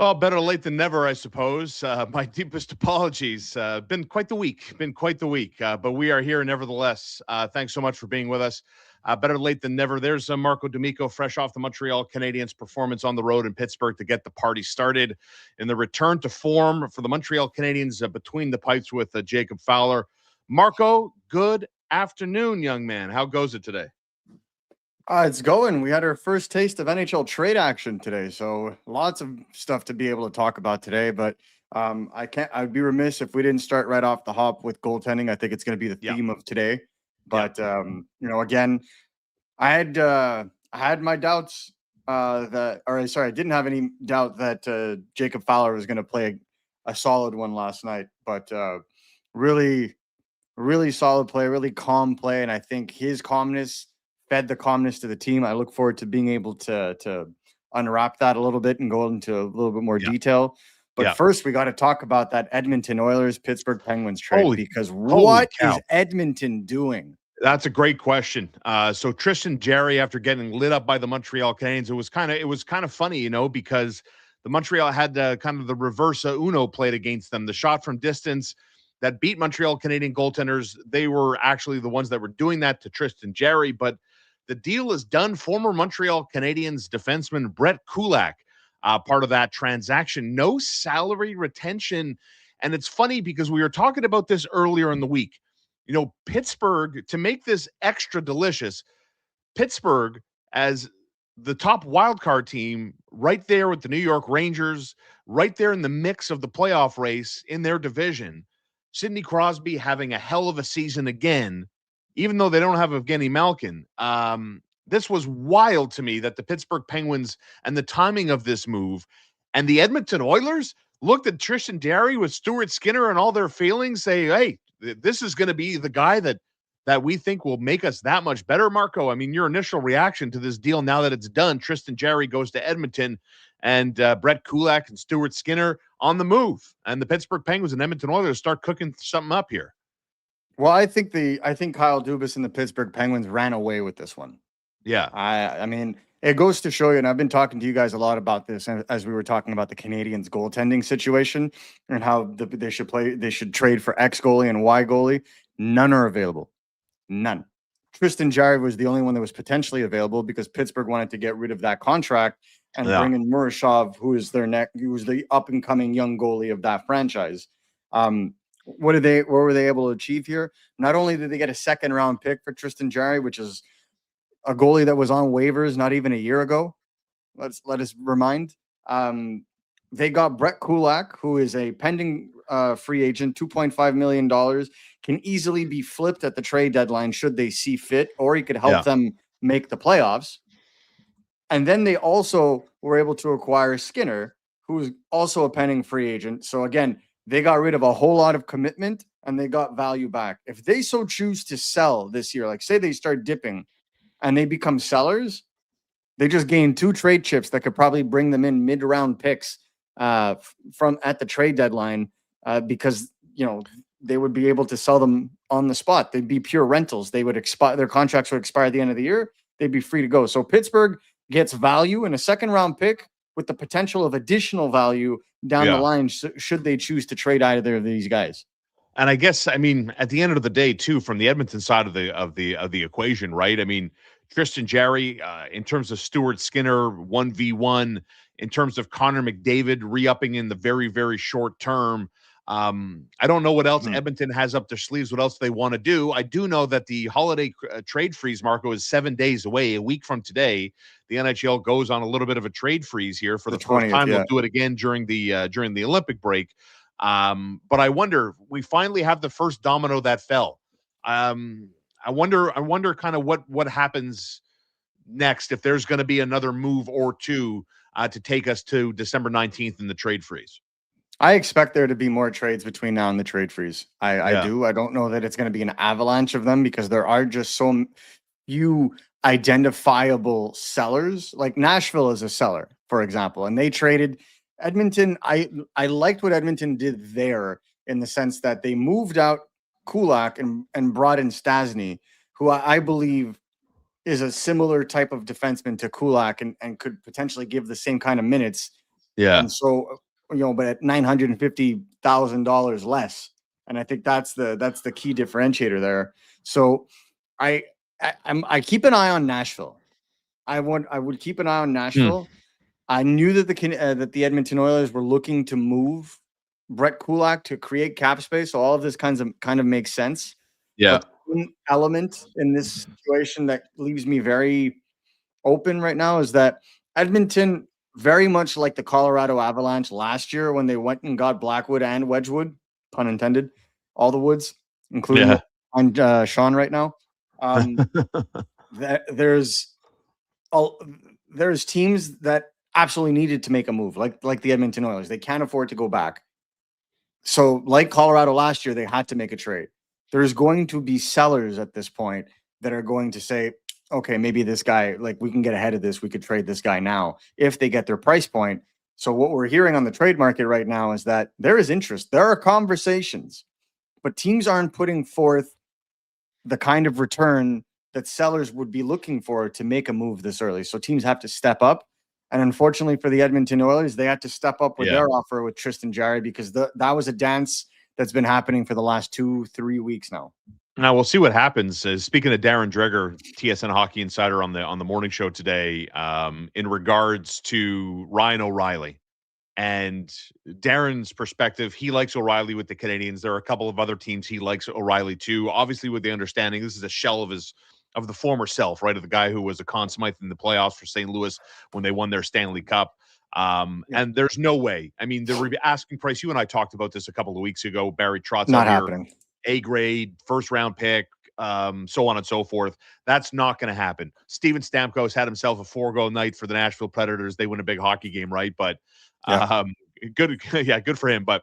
Well, better late than never, I suppose. My deepest apologies. Been quite the week. But we are here nevertheless. Thanks so much for being with us. Better late than never. There's Marco D'Amico, fresh off the Montreal Canadiens performance on the road in Pittsburgh to get the party started. In the return to form for the Montreal Canadiens, between the pipes with Jacob Fowler. Marco, good afternoon, young man. How goes it today? It's going. We had our first taste of NHL trade action today, so lots of stuff to be able to talk about today. But I'd be remiss if we didn't start right off the hop with goaltending. I think it's going to be the theme of today. But again, I had my doubts I didn't have any doubt that Jacob Fowler was going to play a solid one last night. But really, really solid play, really calm play, and I think his calmness fed the calmness to the team. I look forward to being able to unwrap that a little bit and go into a little bit more detail. But first, we got to talk about that Edmonton Oilers Pittsburgh Penguins trade because what is Edmonton doing? That's a great question. So Tristan Jarry, after getting lit up by the Montreal Canadiens, it was kind of funny, because the Montreal had kind of the reverse Uno played against them. The shot from distance that beat Montreal Canadian goaltenders, they were actually the ones that were doing that to Tristan Jarry, but the deal is done. Former Montreal Canadiens defenseman Brett Kulak, part of that transaction. No salary retention. And it's funny because we were talking about this earlier in the week. Pittsburgh, to make this extra delicious, Pittsburgh as the top wildcard team right there with the New York Rangers, right there in the mix of the playoff race in their division. Sidney Crosby having a hell of a season again, even though they don't have Evgeny Malkin. This was wild to me that the Pittsburgh Penguins and the timing of this move and the Edmonton Oilers looked at Tristan Jarry with Stuart Skinner and all their feelings, say, hey, this is going to be the guy that we think will make us that much better, Marco. I mean, your initial reaction to this deal now that it's done, Tristan Jarry goes to Edmonton and Brett Kulak and Stuart Skinner on the move. And the Pittsburgh Penguins and Edmonton Oilers start cooking something up here. Well, I think Kyle Dubas and the Pittsburgh Penguins ran away with this one. Yeah. I mean, it goes to show you, and I've been talking to you guys a lot about this as we were talking about the Canadiens goaltending situation and how they should trade for X goalie and Y goalie. None are available. None. Tristan Jarry was the only one that was potentially available because Pittsburgh wanted to get rid of that contract and bring in Murashov, who is the up and coming young goalie of that franchise. What were they able to achieve here? Not only did they get a second round pick for Tristan Jarry, which is a goalie that was on waivers not even a year ago. Let us remind. They got Brett Kulak, who is a pending free agent, $2.5 million, can easily be flipped at the trade deadline should they see fit, or he could help them make the playoffs. And then they also were able to acquire Skinner, who is also a pending free agent. So again, they got rid of a whole lot of commitment and they got value back. If they so choose to sell this year, like say they start dipping and they become sellers, they just gain 2 trade chips that could probably bring them in mid-round picks from at the trade deadline because, they would be able to sell them on the spot. They'd be pure rentals. They would expire. Their contracts would expire at the end of the year. They'd be free to go. So Pittsburgh gets value in a second-round pick with the potential of additional value down the line should they choose to trade either of these guys. And I guess, I mean, at the end of the day, too, from the Edmonton side of the equation, right? I mean, Tristan Jarry, in terms of Stuart Skinner, 1v1, in terms of Connor McDavid re-upping in the very, very short term. I don't know what else Edmonton has up their sleeves, what else they want to do. I do know that the holiday trade freeze, Marco, is 7 days away. A week from today, the NHL goes on a little bit of a trade freeze here for the first time. They'll do it again during the Olympic break. But I wonder, we finally have the first domino that fell. I wonder kind of what happens next, if there's going to be another move or two to take us to December 19th in the trade freeze. I expect there to be more trades between now and the trade freeze. I do. I don't know that it's going to be an avalanche of them because there are just so few identifiable sellers. Like Nashville is a seller, for example, and they traded Edmonton. I liked what Edmonton did there in the sense that they moved out Kulak and brought in Stasny, who I believe is a similar type of defenseman to Kulak and could potentially give the same kind of minutes Yeah. And so, but at $950,000 less. And I think that's the key differentiator there. So I keep an eye on Nashville. I would keep an eye on Nashville. I knew that the Edmonton Oilers were looking to move Brett Kulak to create cap space. So all of this kind of makes sense. Yeah. But one element in this situation that leaves me very open right now is that Edmonton, very much like the Colorado Avalanche last year when they went and got Blackwood and Wedgwood, pun intended, all the woods, including Shaun right now. There's teams that absolutely needed to make a move, like the Edmonton Oilers. They can't afford to go back. So, like Colorado last year, they had to make a trade. There's going to be sellers at this point that are going to say, okay, maybe this guy, like, we can get ahead of this. We could trade this guy now if they get their price point. So what we're hearing on the trade market right now is that there is interest. There are conversations, but teams aren't putting forth the kind of return that sellers would be looking for to make a move this early. So teams have to step up. And unfortunately for the Edmonton Oilers, they had to step up with their offer with Tristan Jarry because that was a dance that's been happening for the last 2-3 weeks now. Now we'll see what happens. Speaking of Darren Dreger, TSN Hockey Insider on the morning show today, in regards to Ryan O'Reilly and Darren's perspective, he likes O'Reilly with the Canadiens. There are a couple of other teams he likes O'Reilly too. Obviously, with the understanding this is a shell of the former self, right, of the guy who was a Conn Smythe in the playoffs for St. Louis when they won their Stanley Cup. And there's no way. I mean, the asking price. You and I talked about this a couple of weeks ago. Barry Trotz not happening. A grade, first round pick, so on and so forth. That's not going to happen. Steven Stamkos had himself a 4-goal night for the Nashville Predators. They win a big hockey game, right? But good for him. But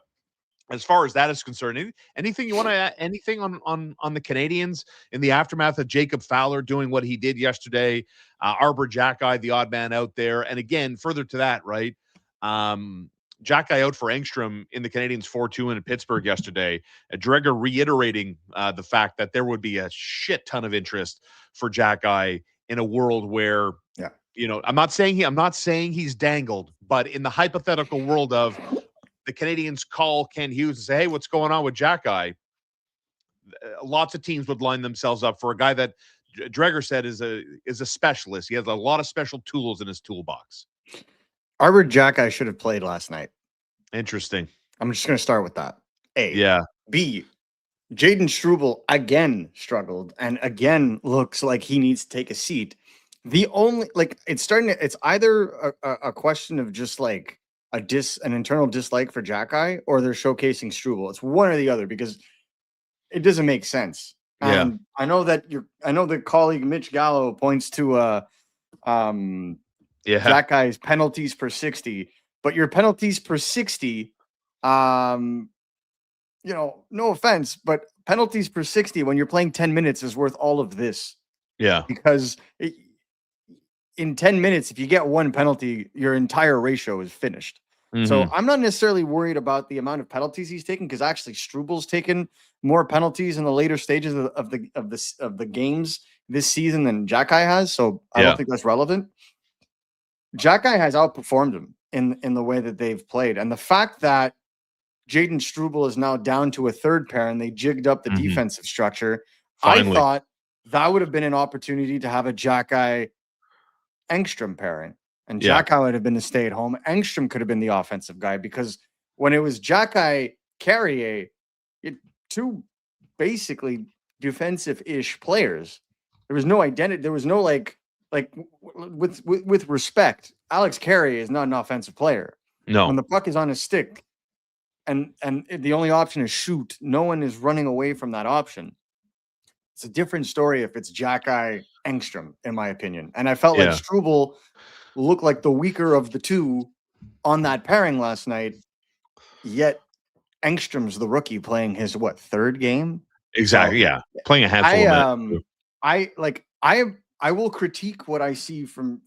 as far as that is concerned, anything you want to add, anything on the Canadiens in the aftermath of Jacob Fowler doing what he did yesterday, Arbor Jackeye, the odd man out there, and again, further to that, right? Jackeye out for Engstrom in the Canadiens 4-2 in Pittsburgh yesterday. Dreger reiterating the fact that there would be a shit ton of interest for Jackeye in a world where, I'm not saying he's dangled, but in the hypothetical world of the Canadiens call Ken Hughes and say, hey, what's going on with Jackeye? Lots of teams would line themselves up for a guy that Dreger said is a specialist. He has a lot of special tools in his toolbox. Arbor Jackeye should have played last night. Interesting. I'm just going to start with that. A. Yeah. B. Jaden Struble again struggled and again looks like he needs to take a seat. The only, it's either a question of just like an internal dislike for Jackeye, or they're showcasing Struble. It's one or the other because it doesn't make sense. And I know that colleague Mitch Gallo points to Jackeye's penalties per 60, but your penalties per 60, no offense, but penalties per 60 when you're playing 10 minutes is worth all of this. Yeah. Because in 10 minutes, if you get one penalty, your entire ratio is finished. Mm-hmm. So I'm not necessarily worried about the amount of penalties he's taken, because actually Struble's taken more penalties in the later stages of the games this season than Jackeye has. So I don't think that's relevant. Jackeye has outperformed him in the way that they've played. And the fact that Jaden Struble is now down to a third pair and they jigged up the defensive structure, finally. I thought that would have been an opportunity to have a Jackeye Engstrom pairing. And Jackeye would have been the stay-at-home. Engstrom could have been the offensive guy, because when it was Jackeye Carrier, two basically defensive-ish players, there was no identity. There was no with respect, Alex Carrier is not an offensive player. No. When the puck is on his stick and the only option is shoot, no one is running away from that option. It's a different story if it's Jackeye Engstrom, in my opinion. And I felt like Struble looked like the weaker of the two on that pairing last night, yet Engstrom's the rookie playing his third game? Exactly. So, playing a handful of minutes. I will critique what I see from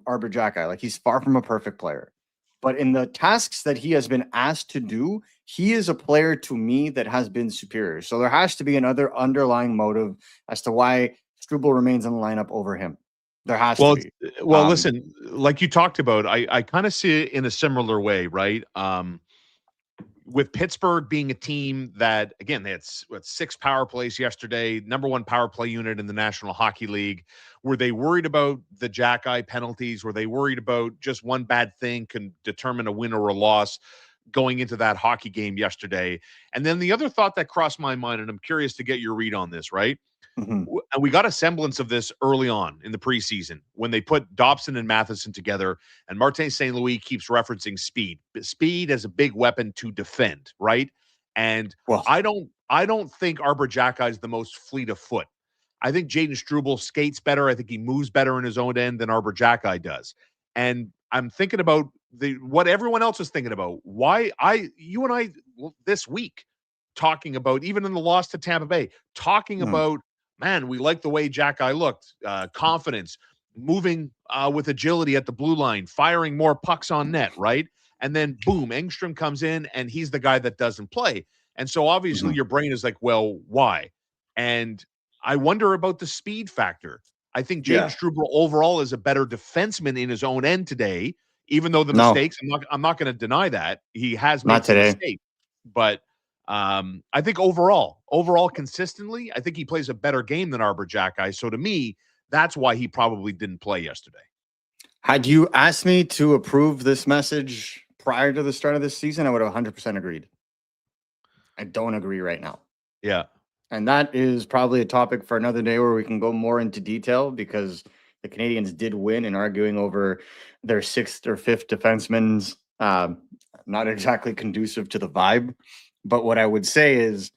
Arbor Jackeye. Like, he's far from a perfect player, but in the tasks that he has been asked to do, he is a player to me that has been superior. So there has to be another underlying motive as to why Struble remains in the lineup over him. There has to Well, be. listen, like you talked about, I kind of see it in a similar way, right? With Pittsburgh being a team that, again, they had 6 power plays yesterday, number 1 power play unit in the National Hockey League. Were they worried about the jack eye penalties? Were they worried about just one bad thing can determine a win or a loss going into that hockey game yesterday? And then the other thought that crossed my mind, and I'm curious to get your read on this, right? Mhm. And we got a semblance of this early on in the preseason when they put Dobson and Matheson together, and Martin St. Louis keeps referencing speed. Speed as a big weapon to defend, right? And Well, I don't think Arbor Jacki is the most fleet of foot. I think Jaden Struble skates better. I think he moves better in his own end than Arbor Jacki does. And I'm thinking about what everyone else is thinking about. You and I this week talking about, even in the loss to Tampa Bay, talking about, man, we like the way Jacki looked, confidence, moving with agility at the blue line, firing more pucks on net, right? And then boom, Engstrom comes in and he's the guy that doesn't play. And so obviously your brain is like, well, why? And I wonder about the speed factor. I think Jaden Struble overall is a better defenseman in his own end today, even though the no, mistakes, I'm not going to deny that. He has not made some today. mistakes. But I think overall, consistently, I think he plays a better game than Arbor Jacki. So to me, that's why he probably didn't play yesterday. Had you asked me to approve this message prior to the start of this season, I would have 100% agreed. I don't agree right now. Yeah. And that is probably a topic for another day where we can go more into detail, because the Canadiens did win in arguing over their 6th or 5th defenseman's. Not exactly conducive to the vibe. But what I would say is,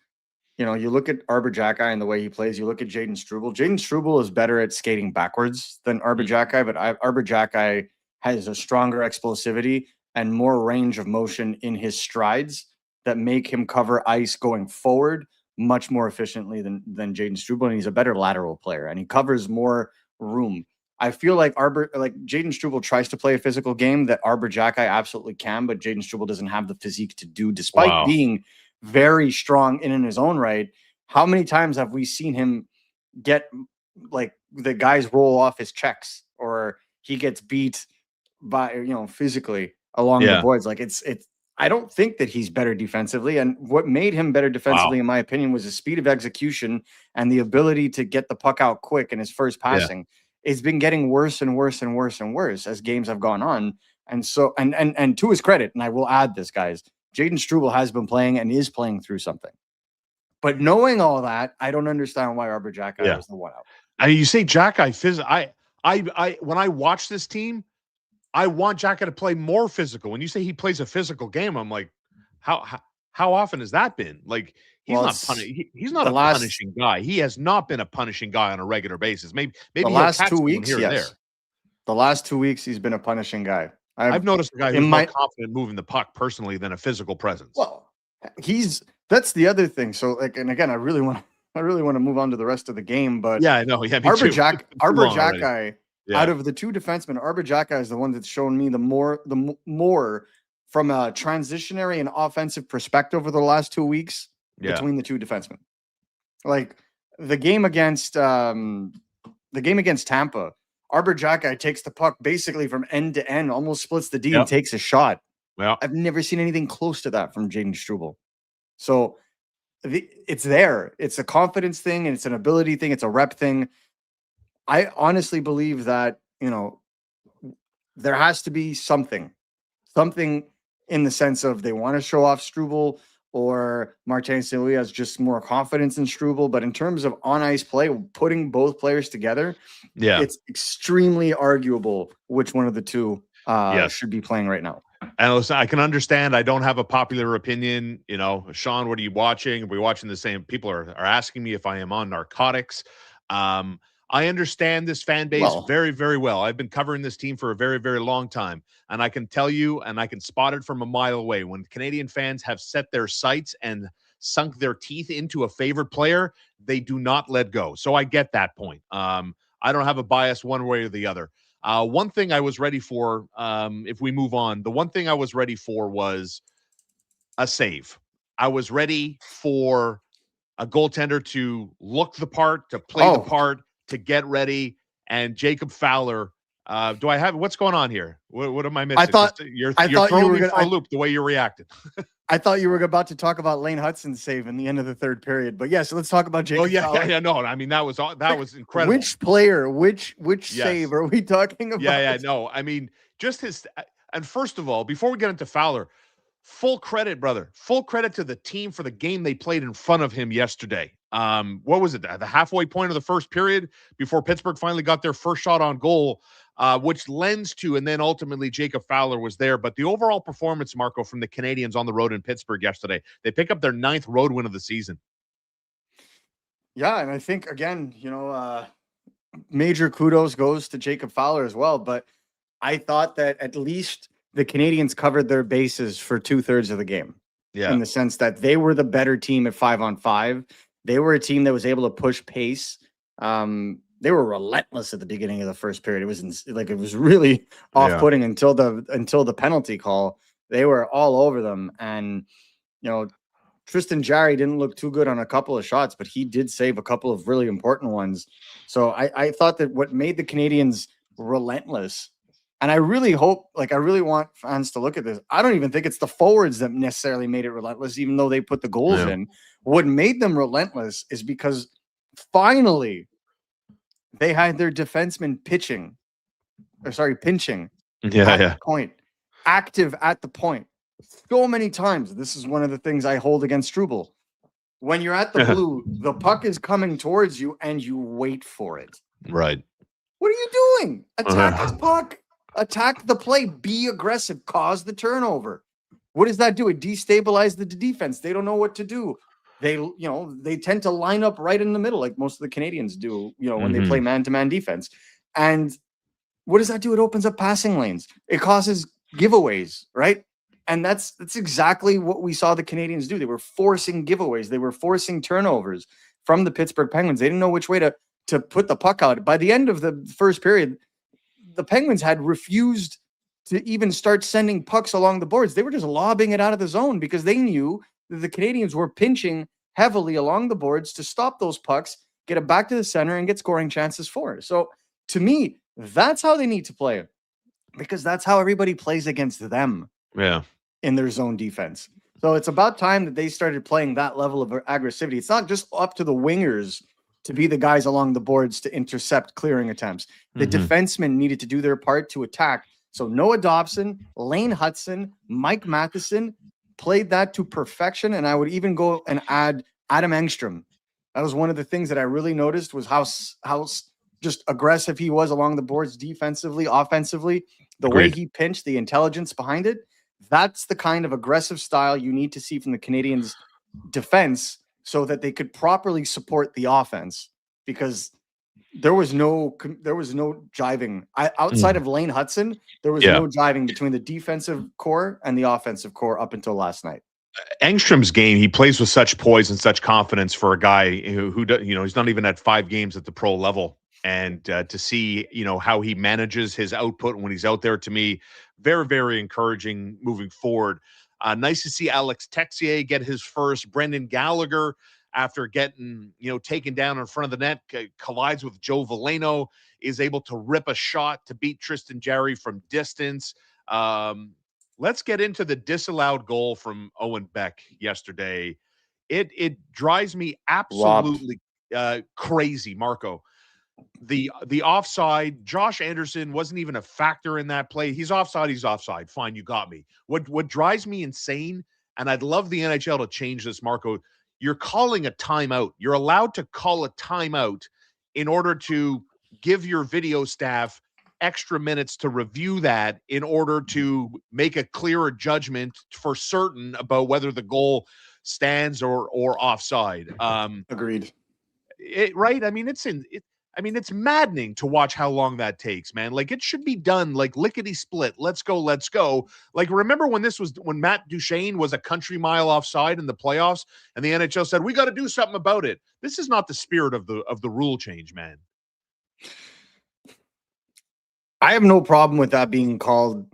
you look at Arbor Jacki and the way he plays. You look at Jaden Struble. Jaden Struble is better at skating backwards than Arbor Jacki, but Arbor Jacki has a stronger explosivity and more range of motion in his strides that make him cover ice going forward much more efficiently than Jaden Struble, and he's a better lateral player, and he covers more room. I feel like Jaden Struble tries to play a physical game that Arbor Jacki absolutely can, but Jaden Struble doesn't have the physique to do, despite being very strong in his own right. How many times have we seen him get, like, the guys roll off his checks, or he gets beat by, physically along the boards? Like, it's I don't think that he's better defensively. And what made him better defensively, in my opinion, was his speed of execution and the ability to get the puck out quick in his first passing. It's been getting worse and worse and worse and worse as games have gone on. And so, and to his credit, and I will add this, guys, Jaden Struble has been playing and is playing through something. But knowing all that, I don't understand why Arbor Jacki was the one out. I mean, you say Jacki, I when I watch this team, I want Jacki to play more physical. When you say he plays a physical game, I'm like, how often has that been? Like, he's not a punishing guy. He has not been a punishing guy on a regular basis. Maybe the last 2 weeks, here and there. The last 2 weeks, he's been a punishing guy. I've noticed a guy who's more confident moving the puck personally than a physical presence. Well, that's the other thing. So, like, and again, I really want to move on to the rest of the game, but yeah, I know. Yeah, Arbor Jacki, out of the 2 defensemen, Arbor Jacki is the one that's shown me the more from a transitionary and offensive perspective over the last 2 weeks between the 2 defensemen. Like the game against Tampa, Arbor Jacki takes the puck basically from end to end, almost splits the D and takes a shot. Well, I've never seen anything close to that from Jaden Struble. So it's there. It's a confidence thing, and it's an ability thing. It's a rep thing. I honestly believe that, there has to be something in the sense of they want to show off Struble, or Martin St. Louis has just more confidence in Struble. But in terms of on-ice play, putting both players together, it's extremely arguable which one of the 2 should be playing right now. And listen, I can understand. I don't have a popular opinion. Shaun, what are you watching? Are we watching the same? People are asking me if I am on narcotics. I understand this fan base very, very well. I've been covering this team for a very, very long time. And I can tell you, and I can spot it from a mile away, when Canadian fans have set their sights and sunk their teeth into a favorite player, they do not let go. So I get that point. I don't have a bias one way or the other. One thing I was ready for, if we move on, the one thing I was ready for was a save. I was ready for a goaltender to look the part, to play the part, to get ready. and Jacob Fowler. Do I have what's going on here? What am I missing? I thought you're you throwing were me gonna, for a loop the way you reacted. I thought you were about to talk about Lane Hutson's save in the end of the third period, but yes, let's talk about Jacob Fowler. No. I mean, that was incredible. Which player, which save are we talking about? No. I mean, just his. And first of all, before we get into Fowler, full credit, brother. Full credit to the team for the game they played in front of him yesterday. What was it? The halfway point of the first period before Pittsburgh finally got their first shot on goal, which lends to, and then ultimately Jacob Fowler was there. But the overall performance, Marco, from the Canadiens on the road in Pittsburgh yesterday, they pick up their 9th road win of the season. Yeah, and I think, again, major kudos goes to Jacob Fowler as well. But I thought that at least the Canadiens covered their bases for 2/3 of the game. Yeah. In the sense that they were the better team at 5-on-5. They were a team that was able to push pace. They were relentless at the beginning of the first period. It was really off-putting until the penalty call. They were all over them. And, Tristan Jarry didn't look too good on a couple of shots, but he did save a couple of really important ones. So I thought that what made the Canadiens relentless, and I really hope, I really want fans to look at this. I don't even think it's the forwards that necessarily made it relentless, even though they put the goals in. What made them relentless is because finally they had their defenseman pinching. The point, active at the point. So many times. This is one of the things I hold against Struble. When you're at the blue, the puck is coming towards you and you wait for it. Right. What are you doing? Attack this puck. Attack the play. Be aggressive. Cause the turnover. What does that do? It destabilizes the defense. They don't know what to do. They tend to line up right in the middle, like most of the Canadiens do, when they play man-to-man defense. And what does that do? It opens up passing lanes. It causes giveaways, right? And that's exactly what we saw the Canadiens do. They were forcing giveaways. They were forcing turnovers from the Pittsburgh Penguins. They didn't know which way to put the puck out. By the end of the first period, the Penguins had refused to even start sending pucks along the boards. They were just lobbing it out of the zone because they knew that the Canadiens were pinching heavily along the boards to stop those pucks, get it back to the center, and get scoring chances for it. So to me, that's how they need to play it, because that's how everybody plays against them in their zone defense. So it's about time that they started playing that level of aggressivity. It's not just up to the wingers to be the guys along the boards to intercept clearing attempts. The defensemen needed to do their part to attack. So Noah Dobson, Lane Hutson, Mike Matheson played that to perfection. And I would even go and add Adam Engstrom. That was one of the things that I really noticed, was how just aggressive he was along the boards defensively, offensively. The way he pinched, the intelligence behind it. That's the kind of aggressive style you need to see from the Canadiens defense, so that they could properly support the offense, because there was no jiving. Outside of Lane Hutson, there was no jiving between the defensive core and the offensive core up until last night. Engstrom's game, he plays with such poise and such confidence for a guy who he's not even at 5 games at the pro level. And to see, how he manages his output when he's out there, to me, very, very encouraging moving forward. Nice to see Alex Texier get his first. Brendan Gallagher, after getting, taken down in front of the net, collides with Joe Veleno, is able to rip a shot to beat Tristan Jarry from distance. Let's get into the disallowed goal from Owen Beck yesterday. It drives me absolutely crazy, Marco. The offside, Josh Anderson wasn't even a factor in that play. He's offside. Fine, you got me. What drives me insane, and I'd love the NHL to change this, Marco, you're calling a timeout. You're allowed to call a timeout in order to give your video staff extra minutes to review that, in order to make a clearer judgment for certain about whether the goal stands or offside. Agreed. Right? I mean, it's maddening to watch how long that takes, man. Like, it should be done like lickety split. Let's go. Like, remember when Matt Duchene was a country mile offside in the playoffs, and the NHL said, we got to do something about it. This is not the spirit of the rule change, man. I have no problem with that being called,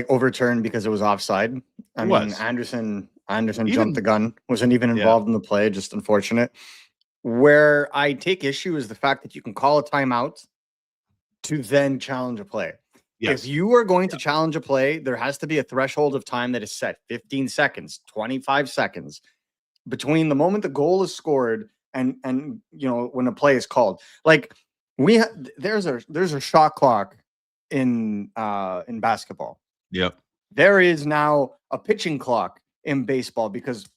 overturned because it was offside. I mean, Anderson jumped the gun, wasn't even involved in the play, just unfortunate. Where I take issue is the fact that you can call a timeout to then challenge a play. Yes. If you are going to challenge a play, there has to be a threshold of time that is set, 15 seconds, 25 seconds between the moment the goal is scored and when a play is called. Like there's a shot clock in basketball. Yep. There is now a pitching clock in baseball because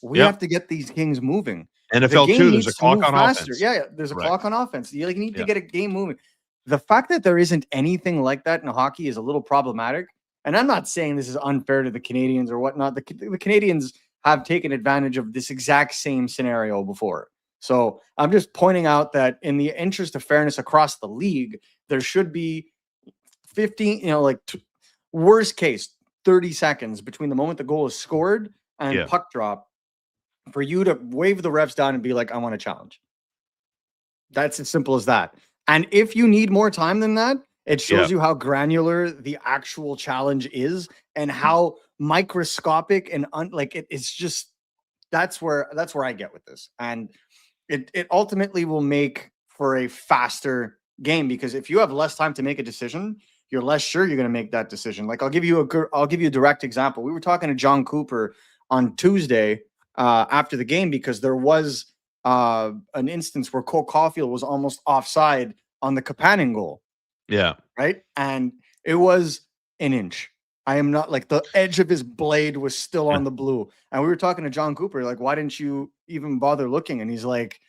we have to get these things moving. NFL too, there's a clock on offense. Yeah, there's a clock on offense. You need to get a game moving. The fact that there isn't anything like that in hockey is a little problematic. And I'm not saying this is unfair to the Canadiens or whatnot. The Canadiens have taken advantage of this exact same scenario before. So I'm just pointing out that in the interest of fairness across the league, there should be 15, worst case, 30 seconds between the moment the goal is scored and puck drop for you to wave the refs down and be like, I want to challenge. That's as simple as that. And if you need more time than that, it shows you how granular the actual challenge is and how microscopic and it's just that's where I get with this. And it ultimately will make for a faster game because if you have less time to make a decision, you're less sure you're going to make that decision. Like I'll give you a direct example. We were talking to John Cooper on Tuesday after the game because there was an instance where Cole Caulfield was almost offside on the Kapanen goal. Yeah. Right. And it was an inch. I am not like the edge of his blade was still on the blue. And we were talking to John Cooper, like, why didn't you even bother looking? And he's like,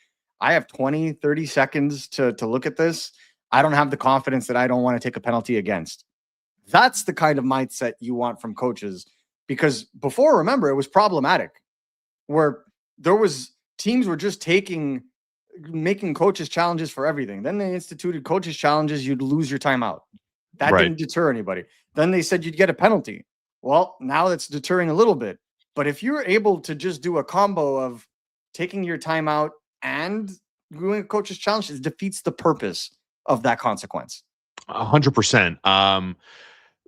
I have 20, 30 seconds to look at this. I don't have the confidence that I don't want to take a penalty against. That's the kind of mindset you want from coaches because before, remember, it was problematic where there was teams were just making coaches challenges for everything. Then they instituted coaches challenges. You'd lose your timeout. That didn't deter anybody. Then they said you'd get a penalty. Well, now that's deterring a little bit. But if you're able to just do a combo of taking your timeout and doing a coach's challenge, it defeats the purpose of that consequence. 100%.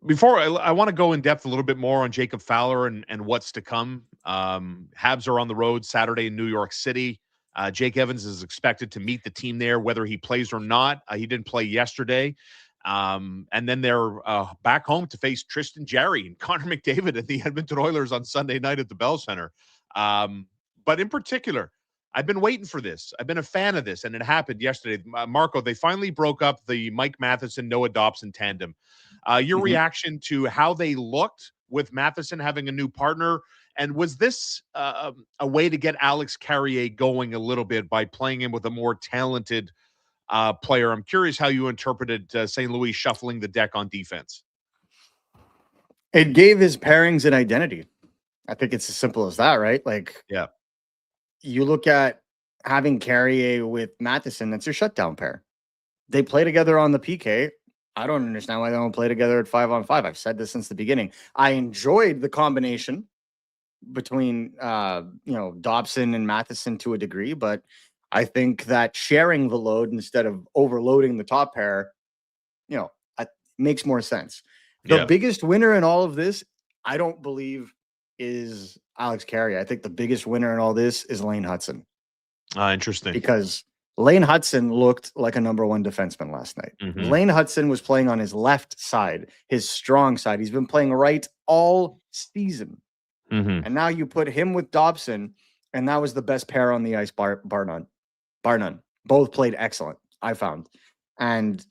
Before I want to go in depth a little bit more on Jacob Fowler and what's to come. Habs are on the road Saturday in New York City. Jake Evans is expected to meet the team there, whether he plays or not. He didn't play yesterday. And then they're back home to face Tristan Jarry and Connor McDavid at the Edmonton Oilers on Sunday night at the Bell Center. But in particular, I've been waiting for this. I've been a fan of this, and it happened yesterday. Marco, they finally broke up the Mike Matheson, Noah Dobson tandem. Your reaction to how they looked with Matheson having a new partner, and was this a way to get Alex Carrier going a little bit by playing him with a more talented player? I'm curious how you interpreted St. Louis shuffling the deck on defense. It gave his pairings an identity. I think it's as simple as that, right? Like, you look at having Carrier with Matheson, that's your shutdown pair. They play together on the PK. I don't understand why they don't play together at 5-on-5. I've said this since the beginning. I enjoyed the combination between Dobson and Matheson to a degree, but I think that sharing the load instead of overloading the top pair, makes more sense. The biggest winner in all of this, I don't believe, is Alex Carrier. I think the biggest winner in all this is Lane Hutson. Interesting. Because Lane Hutson looked like a number one defenseman last night. Lane Hutson was playing on his left side, his strong side. He's been playing right all season. And now you put him with Dobson, and that was the best pair on the ice, bar none. Bar none. Both played excellent, I found. And,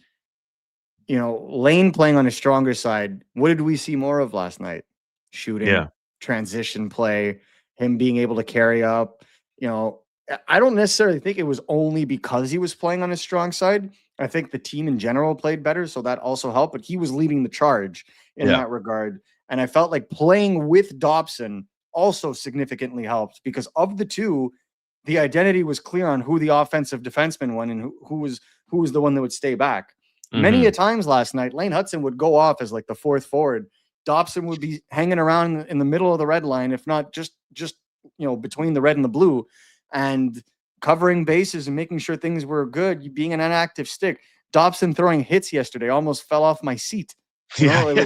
Lane playing on his stronger side, what did we see more of last night? Shooting, transition play, him being able to carry up. I don't necessarily think it was only because he was playing on his strong side. I think the team in general played better, so that also helped, but he was leading the charge in that regard. And I felt like playing with Dobson also significantly helped because of the two, the identity was clear on who the offensive defenseman won and who was the one that would stay back. Many a times last night, Lane Hutson would go off as like the fourth forward. Dobson would be hanging around in the middle of the red line, if not just between the red and the blue, and covering bases and making sure things were good, being an inactive stick. Dobson throwing hits yesterday almost fell off my seat. It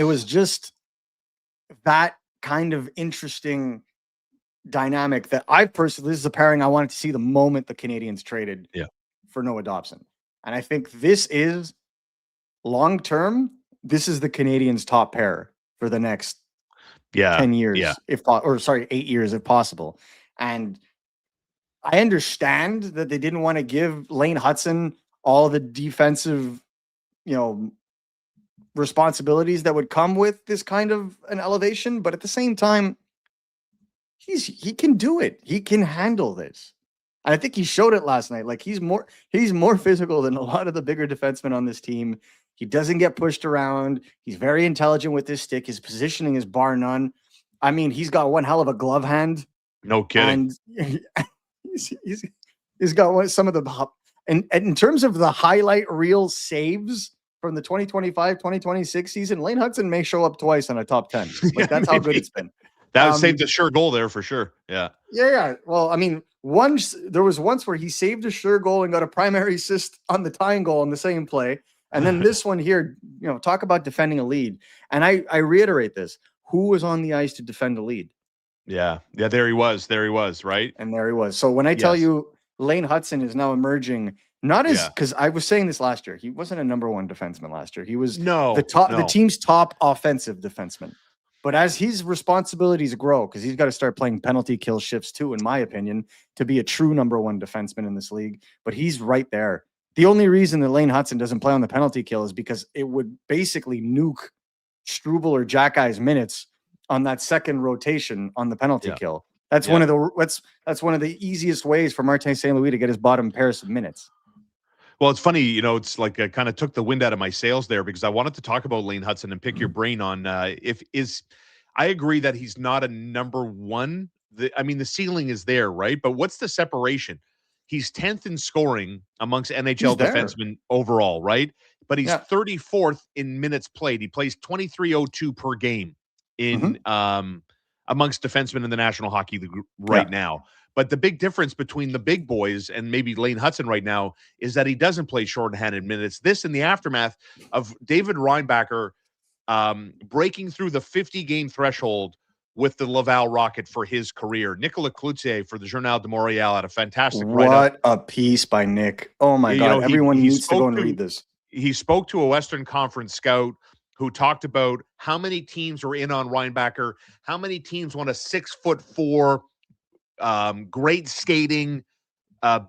was just that kind of interesting dynamic that I personally, this is a pairing I wanted to see the moment the Canadiens traded for Noah Dobson. And I think this is long term. This is the Canadiens' top pair for the next 10 years, 8 years if possible. And I understand that they didn't want to give Lane Hutson all the defensive, responsibilities that would come with this kind of an elevation, but at the same time, he can do it. He can handle this. And I think he showed it last night. Like he's more physical than a lot of the bigger defensemen on this team. He doesn't get pushed around. He's very intelligent with his stick. His positioning is bar none. I mean, he's got one hell of a glove hand. No kidding. And he's got some of the and in terms of the highlight reel saves from the 2025-2026 season, Lane Hutson may show up twice on a top 10. Like that's how good it's been. That saved a sure goal there for sure. Yeah. Yeah. Well, I mean, there was once where he saved a sure goal and got a primary assist on the tying goal in the same play. And then this one here, talk about defending a lead. And I reiterate this. Who was on the ice to defend a lead? Yeah. There he was, right? And there he was. So when I tell you Lane Hutson is now emerging, not as because I was saying this last year, he wasn't a number one defenseman last year. He was the team's top offensive defenseman. But as his responsibilities grow, because he's got to start playing penalty kill shifts too, in my opinion, to be a true number one defenseman in this league. But he's right there. The only reason that Lane Hutson doesn't play on the penalty kill is because it would basically nuke Struble or Jackey's minutes on that second rotation on the penalty kill. That's one of the easiest ways for Martin St. Louis to get his bottom pairs of minutes. Well, it's funny, it's like I kind of took the wind out of my sails there because I wanted to talk about Lane Hutson and pick your brain on I agree that he's not a number one. The ceiling is there, right? But what's the separation? He's 10th in scoring amongst NHL defensemen overall, right? But he's 34th in minutes played. He plays 23:02 per game in amongst defensemen in the National Hockey League right now. But the big difference between the big boys and maybe Lane Hutson right now is that he doesn't play shorthanded minutes. This in the aftermath of David Reinbacher breaking through the 50-game threshold with the Laval Rocket for his career. Nicolas Cloutier for the Journal de Montréal had a fantastic write-up. What a piece by Nick. Oh, my God. Everyone needs to go and read this. He spoke to a Western Conference scout who talked about how many teams were in on Reinbacher, how many teams want a 6'4", great skating,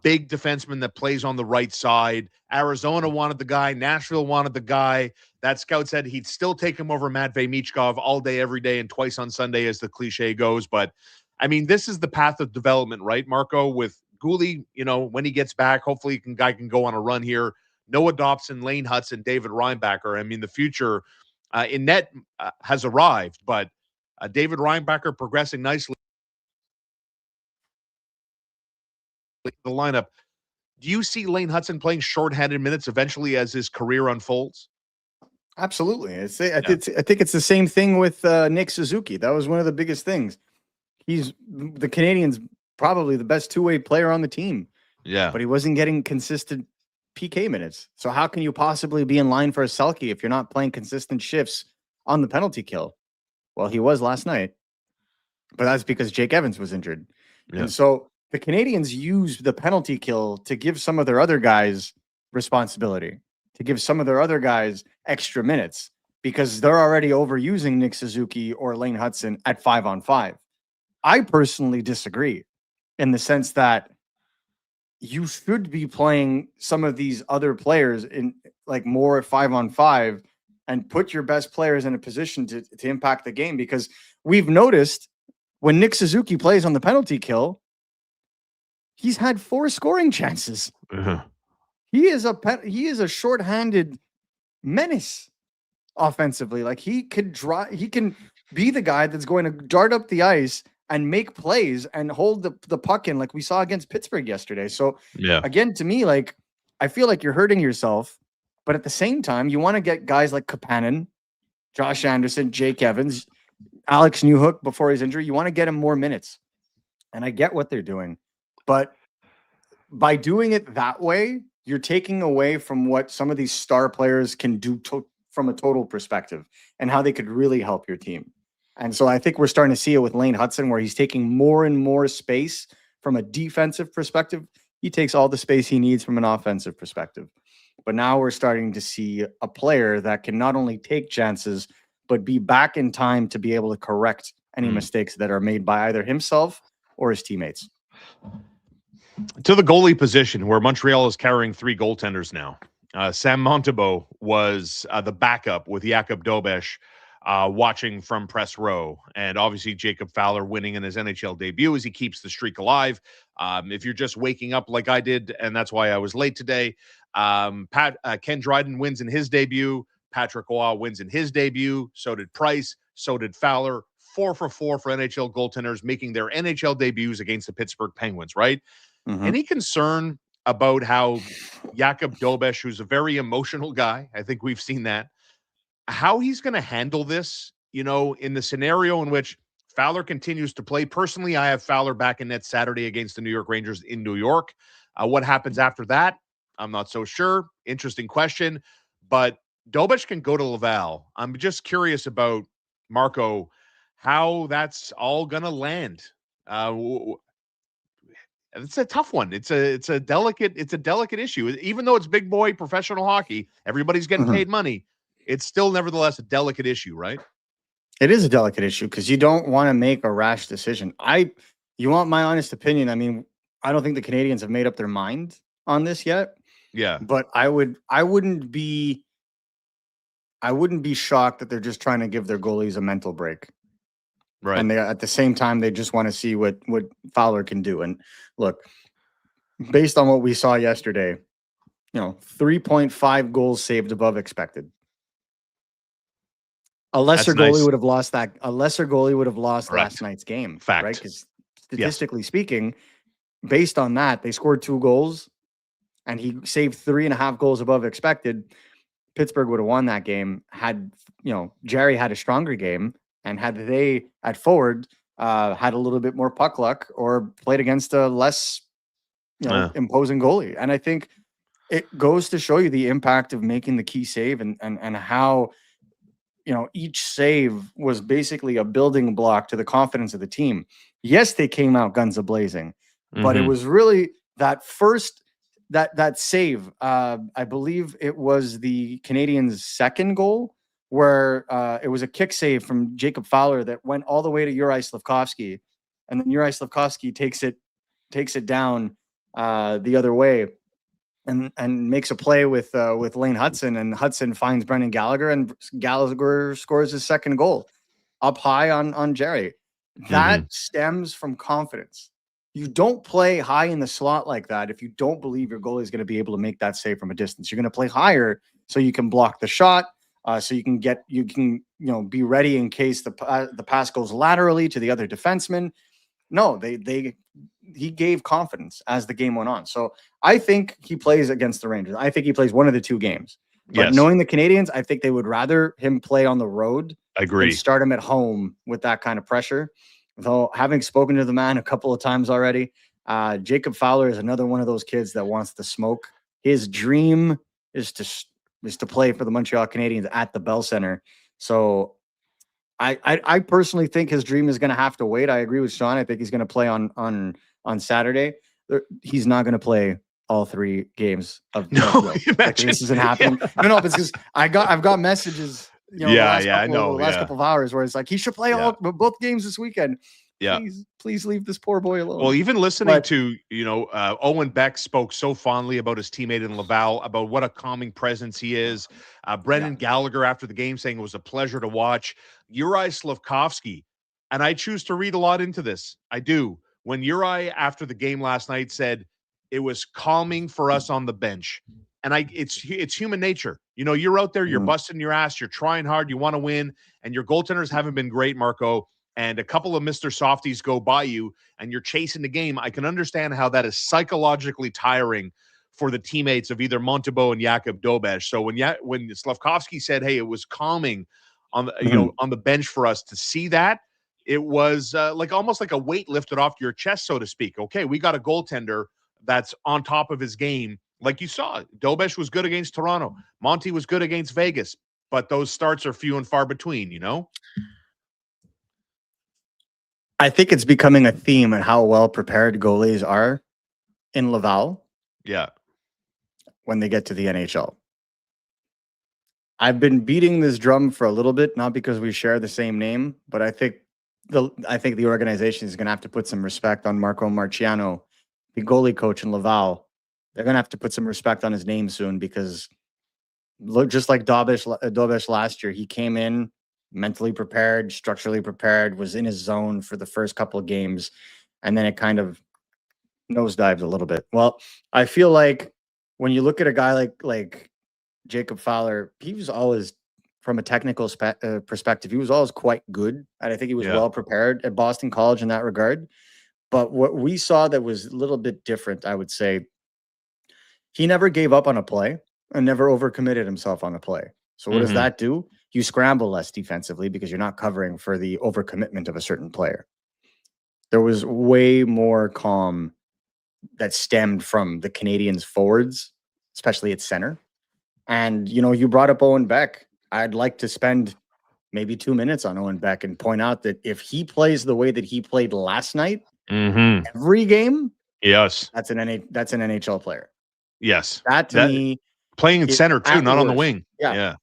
big defenseman that plays on the right side. Arizona wanted the guy. Nashville wanted the guy. That scout said he'd still take him over Matvei Michkov all day, every day, and twice on Sunday, as the cliche goes. But, this is the path of development, right, Marco? With Goalie, when he gets back, hopefully guy can go on a run here. Noah Dobson, Lane Hutson, David Reinbacher. The future in net has arrived, but David Reinbacher progressing nicely. The lineup. Do you see Lane Hutson playing shorthanded minutes eventually as his career unfolds? Absolutely. I think it's the same thing with Nick Suzuki. That was one of the biggest things. He's the Canadiens' probably the best two-way player on the team. Yeah. But he wasn't getting consistent PK minutes. So how can you possibly be in line for a Selke if you're not playing consistent shifts on the penalty kill? Well, he was last night. But that's because Jake Evans was injured. Yeah. And so the Canadiens used the penalty kill to give some of their other guys responsibility, to give some of their other guys extra minutes, because they're already overusing Nick Suzuki or Lane Hutson at 5-on-5. I personally disagree in the sense that you should be playing some of these other players in like more at 5-on-5 and put your best players in a position to impact the game, because we've noticed when Nick Suzuki plays on the penalty kill, he's had 4 scoring chances. He is a shorthanded menace offensively. Like he can be the guy that's going to dart up the ice and make plays and hold the puck in, like we saw against Pittsburgh yesterday. So again, to me, like I feel like you're hurting yourself, but at the same time, you want to get guys like Kapanen, Josh Anderson, Jake Evans, Alex Newhook before his injury. You want to get him more minutes, and I get what they're doing. But by doing it that way, you're taking away from what some of these star players can do from a total perspective and how they could really help your team. And so I think we're starting to see it with Lane Hutson, where he's taking more and more space from a defensive perspective. He takes all the space he needs from an offensive perspective. But now we're starting to see a player that can not only take chances, but be back in time to be able to correct any mistakes that are made by either himself or his teammates. To the goalie position, where Montreal is carrying 3 goaltenders now. Sam Montembeault was the backup with Jacob Dobeš watching from press row. And obviously Jacob Fowler winning in his NHL debut as he keeps the streak alive. If you're just waking up like I did, and that's why I was late today, Ken Dryden wins in his debut. Patrick Roy wins in his debut. So did Price. So did Fowler. 4 for 4 for NHL goaltenders making their NHL debuts against the Pittsburgh Penguins, right? Any concern about how Jacob Dobeš, who's a very emotional guy, I think we've seen that, how he's going to handle this, in the scenario in which Fowler continues to play? Personally, I have Fowler back in net Saturday against the New York Rangers in New York. What happens after that? I'm not so sure. Interesting question. But Dobeš can go to Laval. I'm just curious about, Marco, how that's all going to land. It's a tough one. It's a delicate issue. Even though it's big boy professional hockey, everybody's getting paid money. It's still nevertheless a delicate issue, right? It is a delicate issue because you don't want to make a rash decision. You want my honest opinion? I mean, I don't think the Canadiens have made up their mind on this yet. Yeah. But I wouldn't be shocked that they're just trying to give their goalies a mental break. Right. And at the same time, they just want to see what Fowler can do. And look, based on what we saw yesterday, 3.5 goals saved above expected. A lesser goalie would have lost that. A lesser goalie would have lost last night's game. Fact. Right? Because statistically speaking, based on that, they scored 2 goals and he saved 3.5 goals above expected. Pittsburgh would have won that game had, Jerry had a stronger game. And had they at forward had a little bit more puck luck or played against a less, imposing goalie. And I think it goes to show you the impact of making the key save and how, each save was basically a building block to the confidence of the team. Yes, they came out guns a-blazing, but it was really that first that save. I believe it was the Canadiens' second goal, where it was a kick save from Jacob Fowler that went all the way to Juraj Slafkovsky, and then Juraj Slafkovsky takes it down the other way, and makes a play with Lane Hutson, and Hutson finds Brendan Gallagher, and Gallagher scores his second goal up high on Jerry. That stems from confidence. You don't play high in the slot like that if you don't believe your goalie is going to be able to make that save from a distance. You're going to play higher so you can block the shot. So you can be ready in case the pass goes laterally to the other defenseman. No, he gave confidence as the game went on. So I think he plays against the Rangers. I think he plays one of the 2 games. But knowing the Canadiens, I think they would rather him play on the road. I agree. Than start him at home with that kind of pressure. Though having spoken to the man a couple of times already, Jacob Fowler is another one of those kids that wants to smoke. His dream is to play for the Montreal Canadiens at the Bell Center. So I personally think his dream is going to have to wait. I agree with Shaun. I think he's going to play on Saturday. He's not going to play all 3 games of this isn't happening. Yeah. No, because I've got messages. The last couple of hours where it's like he should play both games this weekend. Yeah. Please leave this poor boy alone. Well, even listening to, Owen Beck spoke so fondly about his teammate in Laval, about what a calming presence he is. Brendan Gallagher after the game saying it was a pleasure to watch. Juraj Slafkovsky, and I choose to read a lot into this. I do. When Juraj after the game last night said it was calming for us on the bench. And it's human nature. You're out there, you're busting your ass, you're trying hard, you want to win, and your goaltenders haven't been great, Marco. And a couple of Mr. Softies go by you and you're chasing the game. I can understand how that is psychologically tiring for the teammates of either Montembeault and Jacob Dobeš. So when Slafkovsky said, hey, it was calming on the, on the bench for us to see that, it was almost like a weight lifted off your chest, so to speak. Okay, we got a goaltender that's on top of his game. Like you saw, Dobeš was good against Toronto. Monty was good against Vegas, but those starts are few and far between, I think it's becoming a theme in how well prepared goalies are in Laval. Yeah. when they get to the NHL. I've been beating this drum for a little bit, not because we share the same name, but I think the organization is going to have to put some respect on Marco Marciano, the goalie coach in Laval. They're going to have to put some respect on his name soon, because just like Dobish last year, he came in mentally prepared, structurally prepared, was in his zone for the first couple of games, and then it kind of nosedived a little bit. Well, I feel like when you look at a guy like Jacob Fowler, he was always, from a technical perspective, he was always quite good. And I think he was well prepared at Boston College in that regard. But what we saw that was a little bit different, I would say, he never gave up on a play and never overcommitted himself on a play. So what does that do? You scramble less defensively because you're not covering for the overcommitment of a certain player. There was way more calm that stemmed from the Canadiens forwards, especially at center. And, you brought up Owen Beck. I'd like to spend maybe 2 minutes on Owen Beck and point out that if he plays the way that he played last night, every game, yes, that's an NHL player. Yes. That to me, playing in center too, not on the wing. Yeah.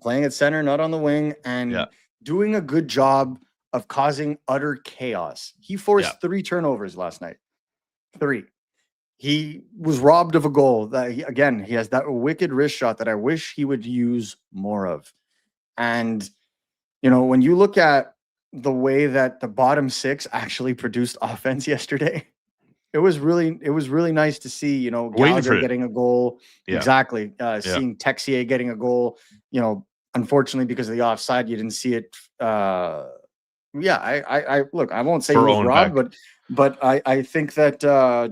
Playing at center, not on the wing, and doing a good job of causing utter chaos. He forced 3 turnovers last night. 3. He was robbed of a goal. He has that wicked wrist shot that I wish he would use more of. And, when you look at the way that the bottom 6 actually produced offense yesterday, it was really nice to see, Gallagher getting a goal. Yeah. Exactly. Seeing Texier getting a goal. Unfortunately, because of the offside, you didn't see it. I look, I won't say he was robbed, but I think that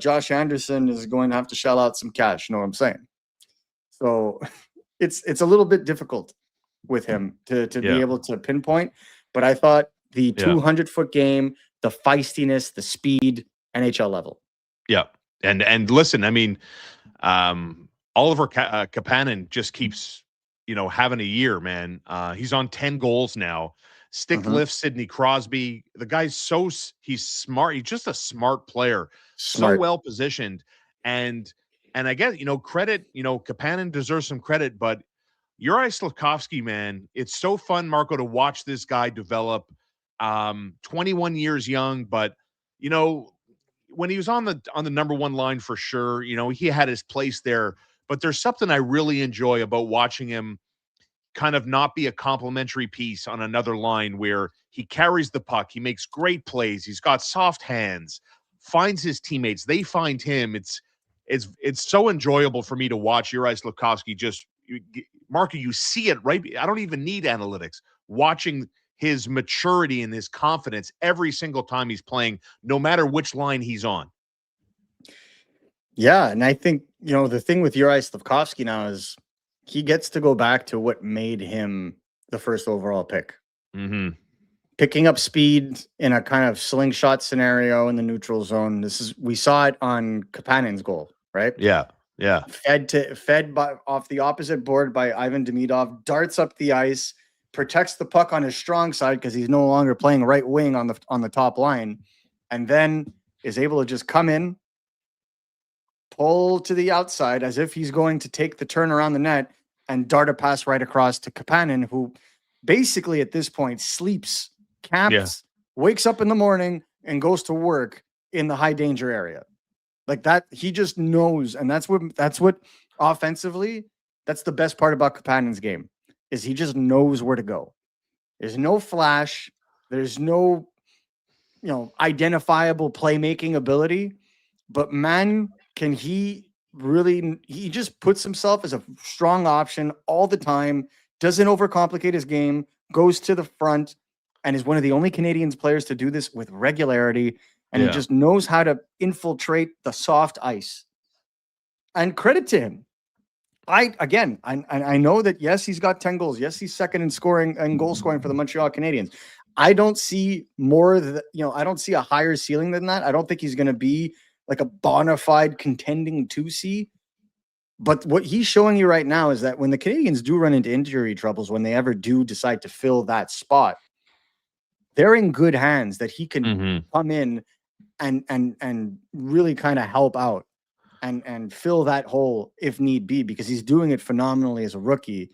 Josh Anderson is going to have to shell out some cash. You know what I'm saying? So it's a little bit difficult with him to be able to pinpoint. But I thought the 200-foot game, the feistiness, the speed, NHL level. Yeah. And listen, I mean, Oliver Kapanen just keeps, having a year, man. He's on 10 goals now. Stick lift Sidney Crosby. The guy's he's smart. He's just a smart player. So well positioned. And I guess, credit, Kapanen deserves some credit, but Juraj Slafkovsky, man, it's so fun, Marco, to watch this guy develop. 21 years young, but, when he was on the number 1 line for sure, he had his place there. But there's something I really enjoy about watching him kind of not be a complimentary piece on another line, where he carries the puck, he makes great plays, he's got soft hands, finds his teammates, they find him. It's so enjoyable for me to watch Juraj Slafkovsky. Marco, you see it, right? I don't even need analytics. Watching his maturity and his confidence every single time he's playing, no matter which line he's on. Yeah, and I think, the thing with Juraj Slafkovsky now is he gets to go back to what made him the first overall pick. Picking up speed in a kind of slingshot scenario in the neutral zone. We saw it on Kapanen's goal, right? Yeah. Fed off the opposite board by Ivan Demidov, darts up the ice, protects the puck on his strong side because he's no longer playing right wing on the top line, and then is able to just come in, pull to the outside as if he's going to take the turn around the net, and dart a pass right across to Kapanen, who basically at this point sleeps, camps, wakes up in the morning, and goes to work in the high danger area. Like that, he just knows, and that's what offensively, that's the best part about Kapanen's game, is he just knows where to go. There's no flash, there's no, identifiable playmaking ability, but man, can he just puts himself as a strong option all the time, doesn't overcomplicate his game, goes to the front, and is one of the only Canadiens players to do this with regularity. And he just knows how to infiltrate the soft ice. And credit to him. I know that, yes, he's got 10 goals. Yes, he's second in scoring and goal scoring for the Montreal Canadiens. I don't see I don't see a higher ceiling than that. I don't think he's going to be like a bona fide contending 2C. But what he's showing you right now is that when the Canadiens do run into injury troubles, when they ever do decide to fill that spot, they're in good hands, that he can come in and really kind of help out. and fill that hole if need be, because he's doing it phenomenally as a rookie.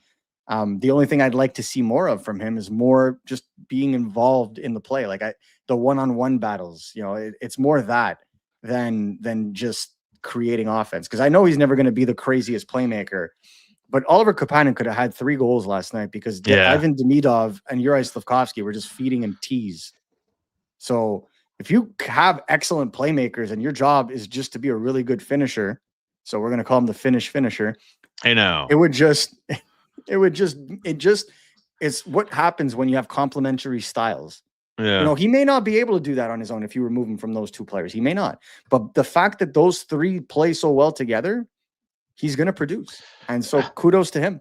The only thing I'd like to see more of from him is more just being involved in the play, like the one-on-one battles. It's more that than just creating offense, because I know he's never going to be the craziest playmaker. But Oliver Kapanen could have had 3 goals last night because Ivan Demidov and Juraj Slafkovsky were just feeding him teas. So if you have excellent playmakers and your job is just to be a really good finisher, so we're going to call him the finisher. I know. It's what happens when you have complementary styles. Yeah. He may not be able to do that on his own if you remove him from those 2 players. He may not. But the fact that those 3 play so well together, he's going to produce. And so kudos to him.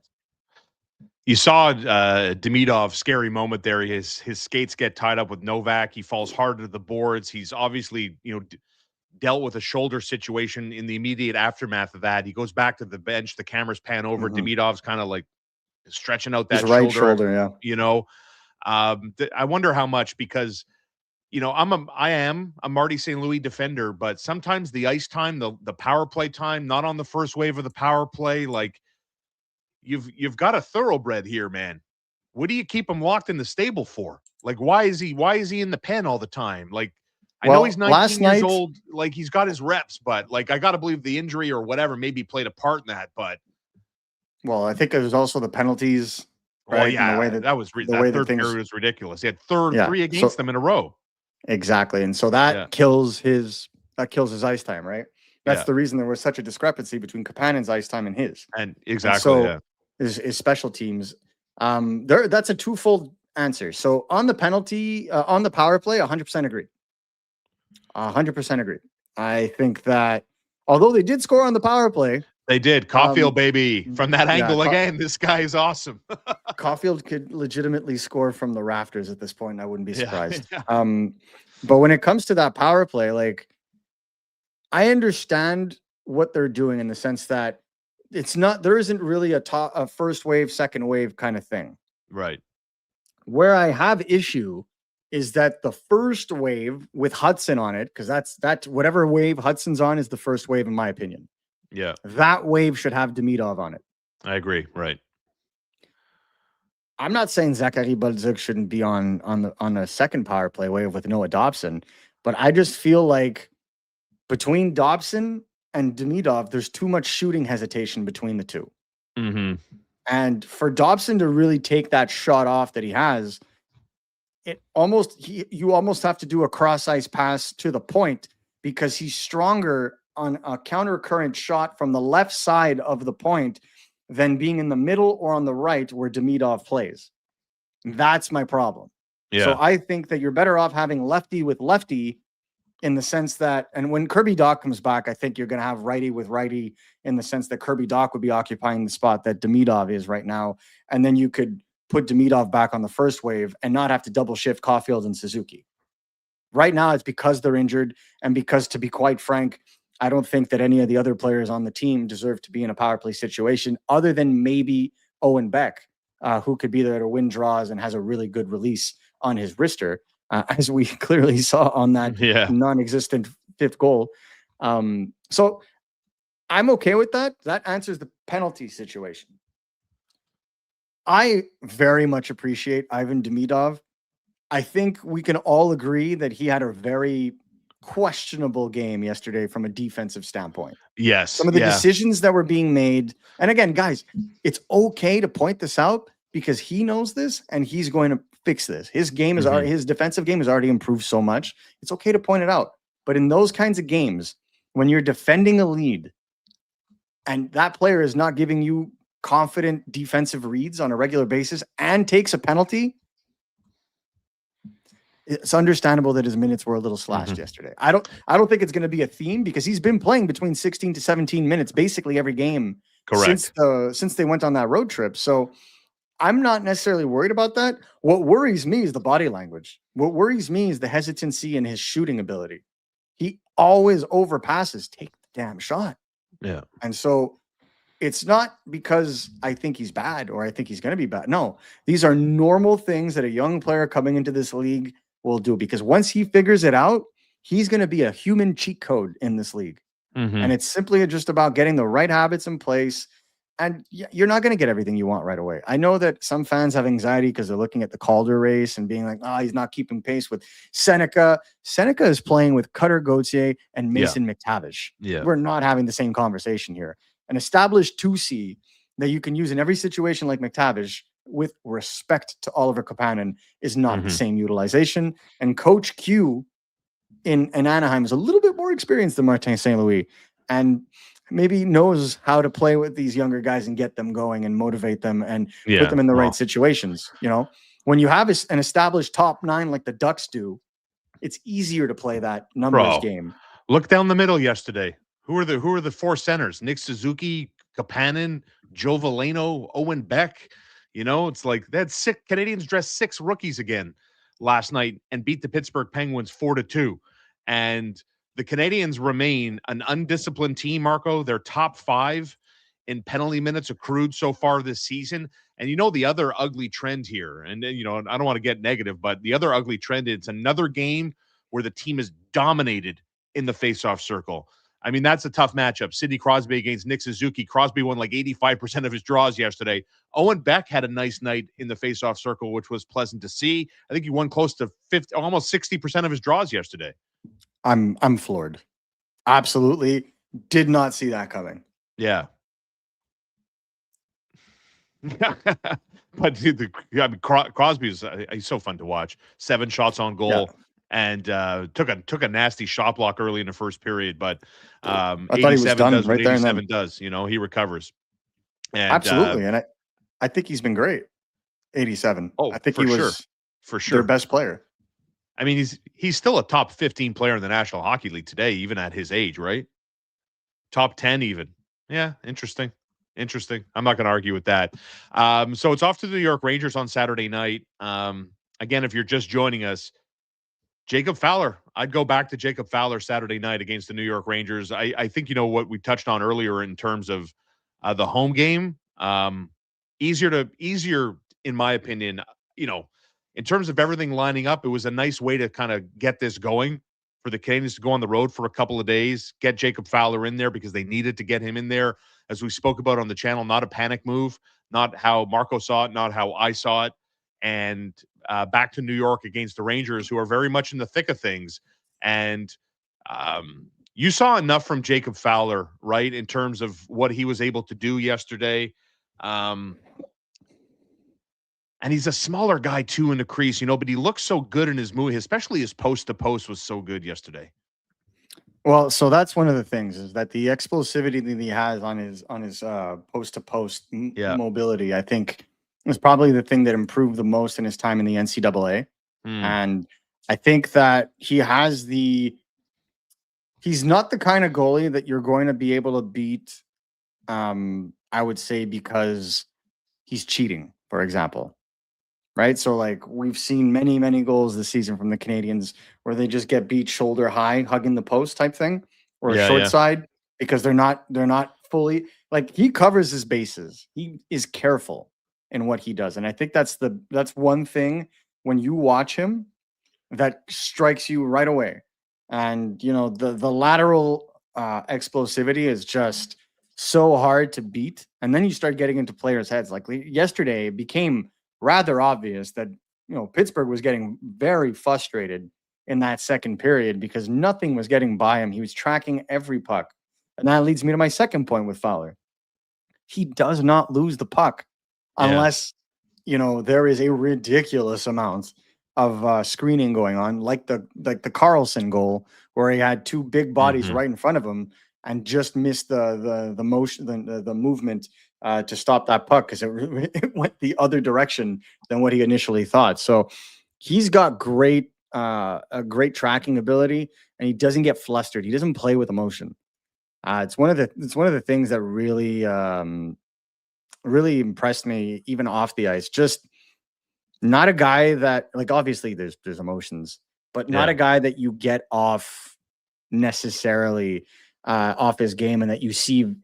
You saw Demidov, scary moment there. His skates get tied up with Novak. He falls hard to the boards. He's obviously, dealt with a shoulder situation in the immediate aftermath of that. He goes back to the bench. The cameras pan over. Demidov's kind of like stretching out that his right shoulder. I wonder how much, because I am a Marty St. Louis defender, but sometimes the ice time, the power play time, not on the first wave of the power play, like you've got a thoroughbred here, man. What do you keep him locked in the stable for? Like, why is he in the pen all the time? Like, I know he's 19 years old, like he's got his reps, but like I gotta believe the injury or whatever maybe played a part in that. But I think it was also the penalties. Right? Oh yeah, the third period was ridiculous. He had 3 against them in a row. Exactly, and so that kills his ice time, right? That's the reason there was such a discrepancy between Kapanen's ice time and his. And exactly, his special teams. That's a twofold answer. So on the penalty, on the power play, 100% agree. 100% agree. I think that although they did score on the power play, they did. Caulfield, baby, from that angle again. This guy is awesome. Caulfield could legitimately score from the rafters at this point. I wouldn't be surprised. But when it comes to that power play, like, I understand what they're doing in the sense that there isn't really a first wave, second wave kind of thing. Right. Where I have issue is that the first wave with Hutson on it, because that's whatever wave Hudson's on is the first wave, in my opinion. Yeah. That wave should have Demidov on it. I agree. Right. I'm not saying Zachary Bolduc shouldn't be on a second power play wave with Noah Dobson, but I just feel like between Dobson and Demidov, there's too much shooting hesitation between the two. Mm-hmm. And for Dobson to really take that shot off that he has, you almost have to do a cross ice pass to the point, because he's stronger on a counter current shot from the left side of the point than being in the middle or on the right where Demidov plays. That's my problem. Yeah. So I think that you're better off having lefty with lefty, in the sense that, and when Kirby Dach comes back, I think you're going to have righty with righty, in the sense that Kirby Dach would be occupying the spot that Demidov is right now. And then you could put Demidov back on the first wave and not have to double shift Caulfield and Suzuki. Right now, it's because they're injured, and because, to be quite frank, I don't think that any of the other players on the team deserve to be in a power play situation, other than maybe Owen Beck, who could be there to win draws and has a really good release on his wrister, as we clearly saw on that non-existent 5th goal. So I'm okay with that. That answers the penalty situation. I very much appreciate Ivan Demidov. I think we can all agree that he had a very questionable game yesterday from a defensive standpoint. Yes. Some of the decisions that were being made. And again, guys, it's okay to point this out, because he knows this and he's going to fix this. His game is already, his defensive game has already improved so much. It's okay to point it out. But in those kinds of games, when you're defending a lead and that player is not giving you confident defensive reads on a regular basis and takes a penalty, it's understandable that his minutes were a little slashed yesterday. I don't think it's going to be a theme, because he's been playing between 16 to 17 minutes basically every game since they went on that road trip. So I'm not necessarily worried about that. What worries me is the body language. What worries me is the hesitancy in his shooting ability. He always overpasses. Take the damn shot. Yeah. And so it's not because I think he's bad or I think he's going to be bad. No, these are normal things that a young player coming into this league will do, because once he figures it out, he's going to be a human cheat code in this league. And it's simply just about getting the right habits in place. And you're not going to get everything you want right away. I know that some fans have anxiety because they're looking at the Calder race and being like, oh, he's not keeping pace with Seneca. Seneca is playing with Cutter Gauthier and Mason McTavish. Yeah. We're not having the same conversation here. An established 2C that you can use in every situation like McTavish, with respect to Oliver Kapanen, is not the same utilization. And Coach Q in Anaheim is a little bit more experienced than Martin St. Louis, and maybe knows how to play with these younger guys and get them going and motivate them and put them in the right situations. You know, when you have an established top 9 like the Ducks do, it's easier to play that numbers game. Look down the middle yesterday. Who are the 4 centers? Nick Suzuki, Kapanen, Joe Veleno, Owen Beck. You know, it's like they had 6 Canadians dressed 6 rookies again last night and beat the Pittsburgh Penguins 4-2. And the Canadians remain an undisciplined team, Marco. They're top 5 in penalty minutes accrued so far this season. And you know, the other ugly trend here, and you know, I don't want to get negative, but the other ugly trend, it's another game where the team is dominated in the faceoff circle. I mean, that's a tough matchup. Sidney Crosby against Nick Suzuki. Crosby won like 85% of his draws yesterday. Owen Beck had a nice night in the faceoff circle, which was pleasant to see. I think he won close to 50, almost 60% of his draws yesterday. I'm floored. Absolutely did not see that coming. Yeah. But dude, I mean, Crosby is he's so fun to watch. 7 shots on goal. And took a nasty shot block early in the first period, but I thought he was done does right what there 87 does. You know, he recovers. And, absolutely, and I think he's been great. 87. I think he was for sure their best player. I mean, he's still a top 15 player in the National Hockey League today, even at his age, right? Top 10 even. Yeah, interesting. I'm not going to argue with that. So it's off to the New York Rangers on Saturday night. Again, if you're just joining us, Jacob Fowler. I'd go back to Jacob Fowler Saturday night against the New York Rangers. I think, you know, what we touched on earlier in terms of the home game, easier, in my opinion, you know, in terms of everything lining up, it was a nice way to kind of get this going for the Canadiens to go on the road for a couple of days, get Jacob Fowler in there because they needed to get him in there. As we spoke about on the channel, not a panic move, not how Marco saw it, not how I saw it. And back to New York against the Rangers, who are very much in the thick of things. And you saw enough from Jacob Fowler, right, in terms of what he was able to do yesterday. And he's a smaller guy, too, in the crease, you know, but he looks so good in his move, especially his post-to-post was so good yesterday. Well, so that's one of the things, is that the explosivity that he has on his post-to-post mobility, I think, is probably the thing that improved the most in his time in the NCAA. And I think that he's not the kind of goalie that you're going to be able to beat, I would say, because he's cheating, for example. Right? So, like, we've seen many, many goals this season from the Canadiens where they just get beat shoulder high, hugging the post type thing, or a short side, because they're not fully, like, he covers his bases. He is careful in what he does. And I think that's one thing when you watch him that strikes you right away. And, you know, the lateral explosivity is just so hard to beat. And then you start getting into players' heads. Like yesterday, it became rather obvious that, you know, Pittsburgh was getting very frustrated in that second period because nothing was getting by him. He was tracking every puck. And that leads me to my second point with Fowler. He does not lose the puck unless, you know, there is a ridiculous amount of screening going on, like the Carlson goal where he had 2 big bodies right in front of him and just missed the motion, the movement to stop that puck because it went the other direction than what he initially thought. So he's got a great tracking ability, and he doesn't get flustered. He doesn't play with emotion. It's one of the things that really really impressed me, even off the ice. Just not a guy that, like, obviously there's emotions, but not a guy that you get off necessarily off his game and that you see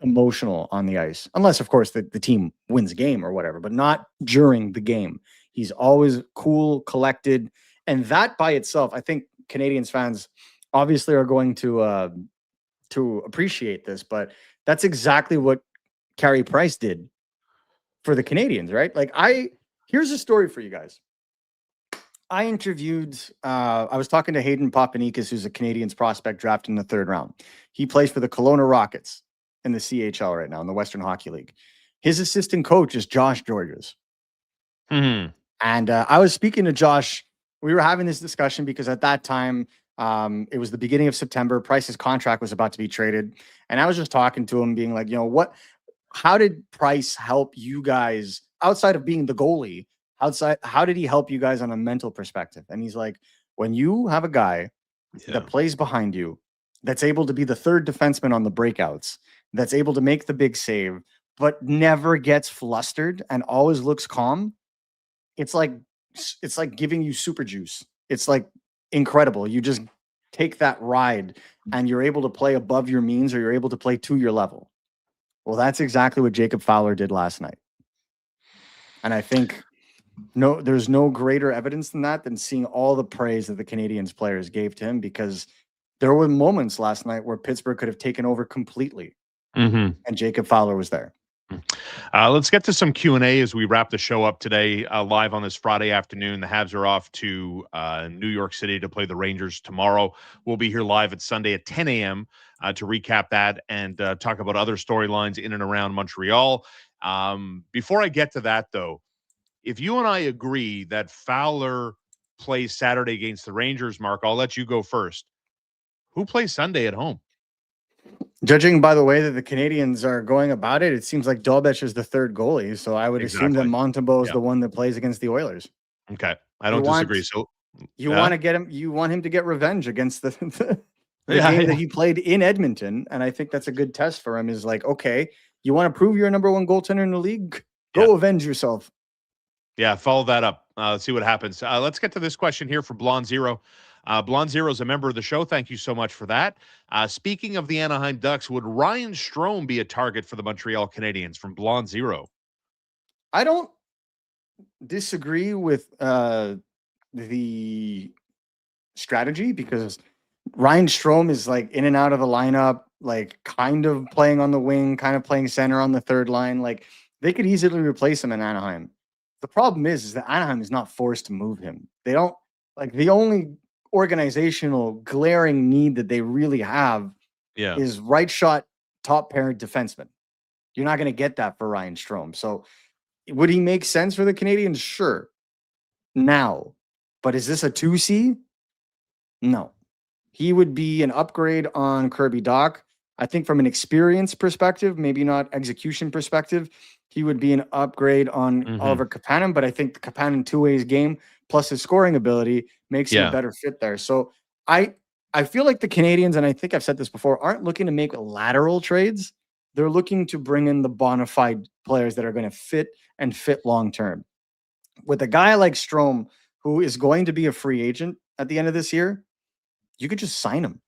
emotional on the ice, unless of course the team wins a game or whatever, but not during the game. He's always cool, collected, and that by itself, I think Canadiens fans obviously are going to to appreciate this, but that's exactly what Carey Price did for the Canadiens, right? Like here's a story for you guys. I interviewed, I was talking to Hayden Papanikis, who's a Canadiens prospect drafted in the 3rd round. He plays for the Kelowna Rockets in the CHL right now in the Western Hockey League. His assistant coach is Josh Georges. Mm-hmm. And I was speaking to Josh. We were having this discussion because at that time, it was the beginning of September. Price's contract was about to be traded. And I was just talking to him, being like, how did Price help you guys outside of being the goalie? How did he help you guys on a mental perspective? And he's like, when you have a guy that plays behind you, that's able to be the 3rd defenseman on the breakouts, that's able to make the big save, but never gets flustered and always looks calm, it's like giving you super juice. It's like incredible. You just take that ride and you're able to play above your means, or you're able to play to your level. Well, that's exactly what Jacob Fowler did last night. And I think there's no greater evidence than seeing all the praise that the Canadiens players gave to him, because there were moments last night where Pittsburgh could have taken over completely. Mm-hmm. And Jacob Fowler was there. Let's get to some Q&A as we wrap the show up today, live on this Friday afternoon. The Habs are off to New York City to play the Rangers tomorrow. We'll be here live at Sunday at 10 a.m. To recap that and talk about other storylines in and around Montreal. Before I get to that, though, if you and I agree that Fowler plays Saturday against the Rangers, Mark, I'll let you go first. Who plays Sunday at home? Judging by the way that the Canadiens are going about it, it seems like Dolbech is the 3rd goalie. So I would assume that Montembeault is the one that plays against the Oilers. Okay. I don't disagree. So you want to get him, you want him to get revenge against the game that he played in Edmonton. And I think that's a good test for him, is like, okay, you want to prove you're a number 1 goaltender in the league? Go avenge yourself. Yeah, follow that up. Let's see what happens. Let's get to this question here from Blonde Zero. Blonde Zero is a member of the show. Thank you so much for that. Speaking of the Anaheim Ducks, would Ryan Strome be a target for the Montreal Canadiens? From Blonde Zero. I don't disagree with the strategy, because Ryan Strome is like in and out of the lineup, like kind of playing on the wing, kind of playing center on the 3rd line. Like they could easily replace him in Anaheim. The problem is that Anaheim is not forced to move him. They don't, like, the only organizational glaring need that they really have is right shot top paired defenseman. You're not going to get that for Ryan Strome. So would he make sense for the Canadiens? Sure. Now, but is this a 2C? No. He would be an upgrade on Kirby Dach. I think from an experience perspective, maybe not execution perspective, he would be an upgrade on Oliver Kapanen, but I think the Kapanen two-ways game plus his scoring ability makes him a better fit there. So I feel like the Canadiens, and I think I've said this before, aren't looking to make lateral trades. They're looking to bring in the bona fide players that are going to fit and fit long-term. With a guy like Strome, who is going to be a free agent at the end of this year, you could just sign him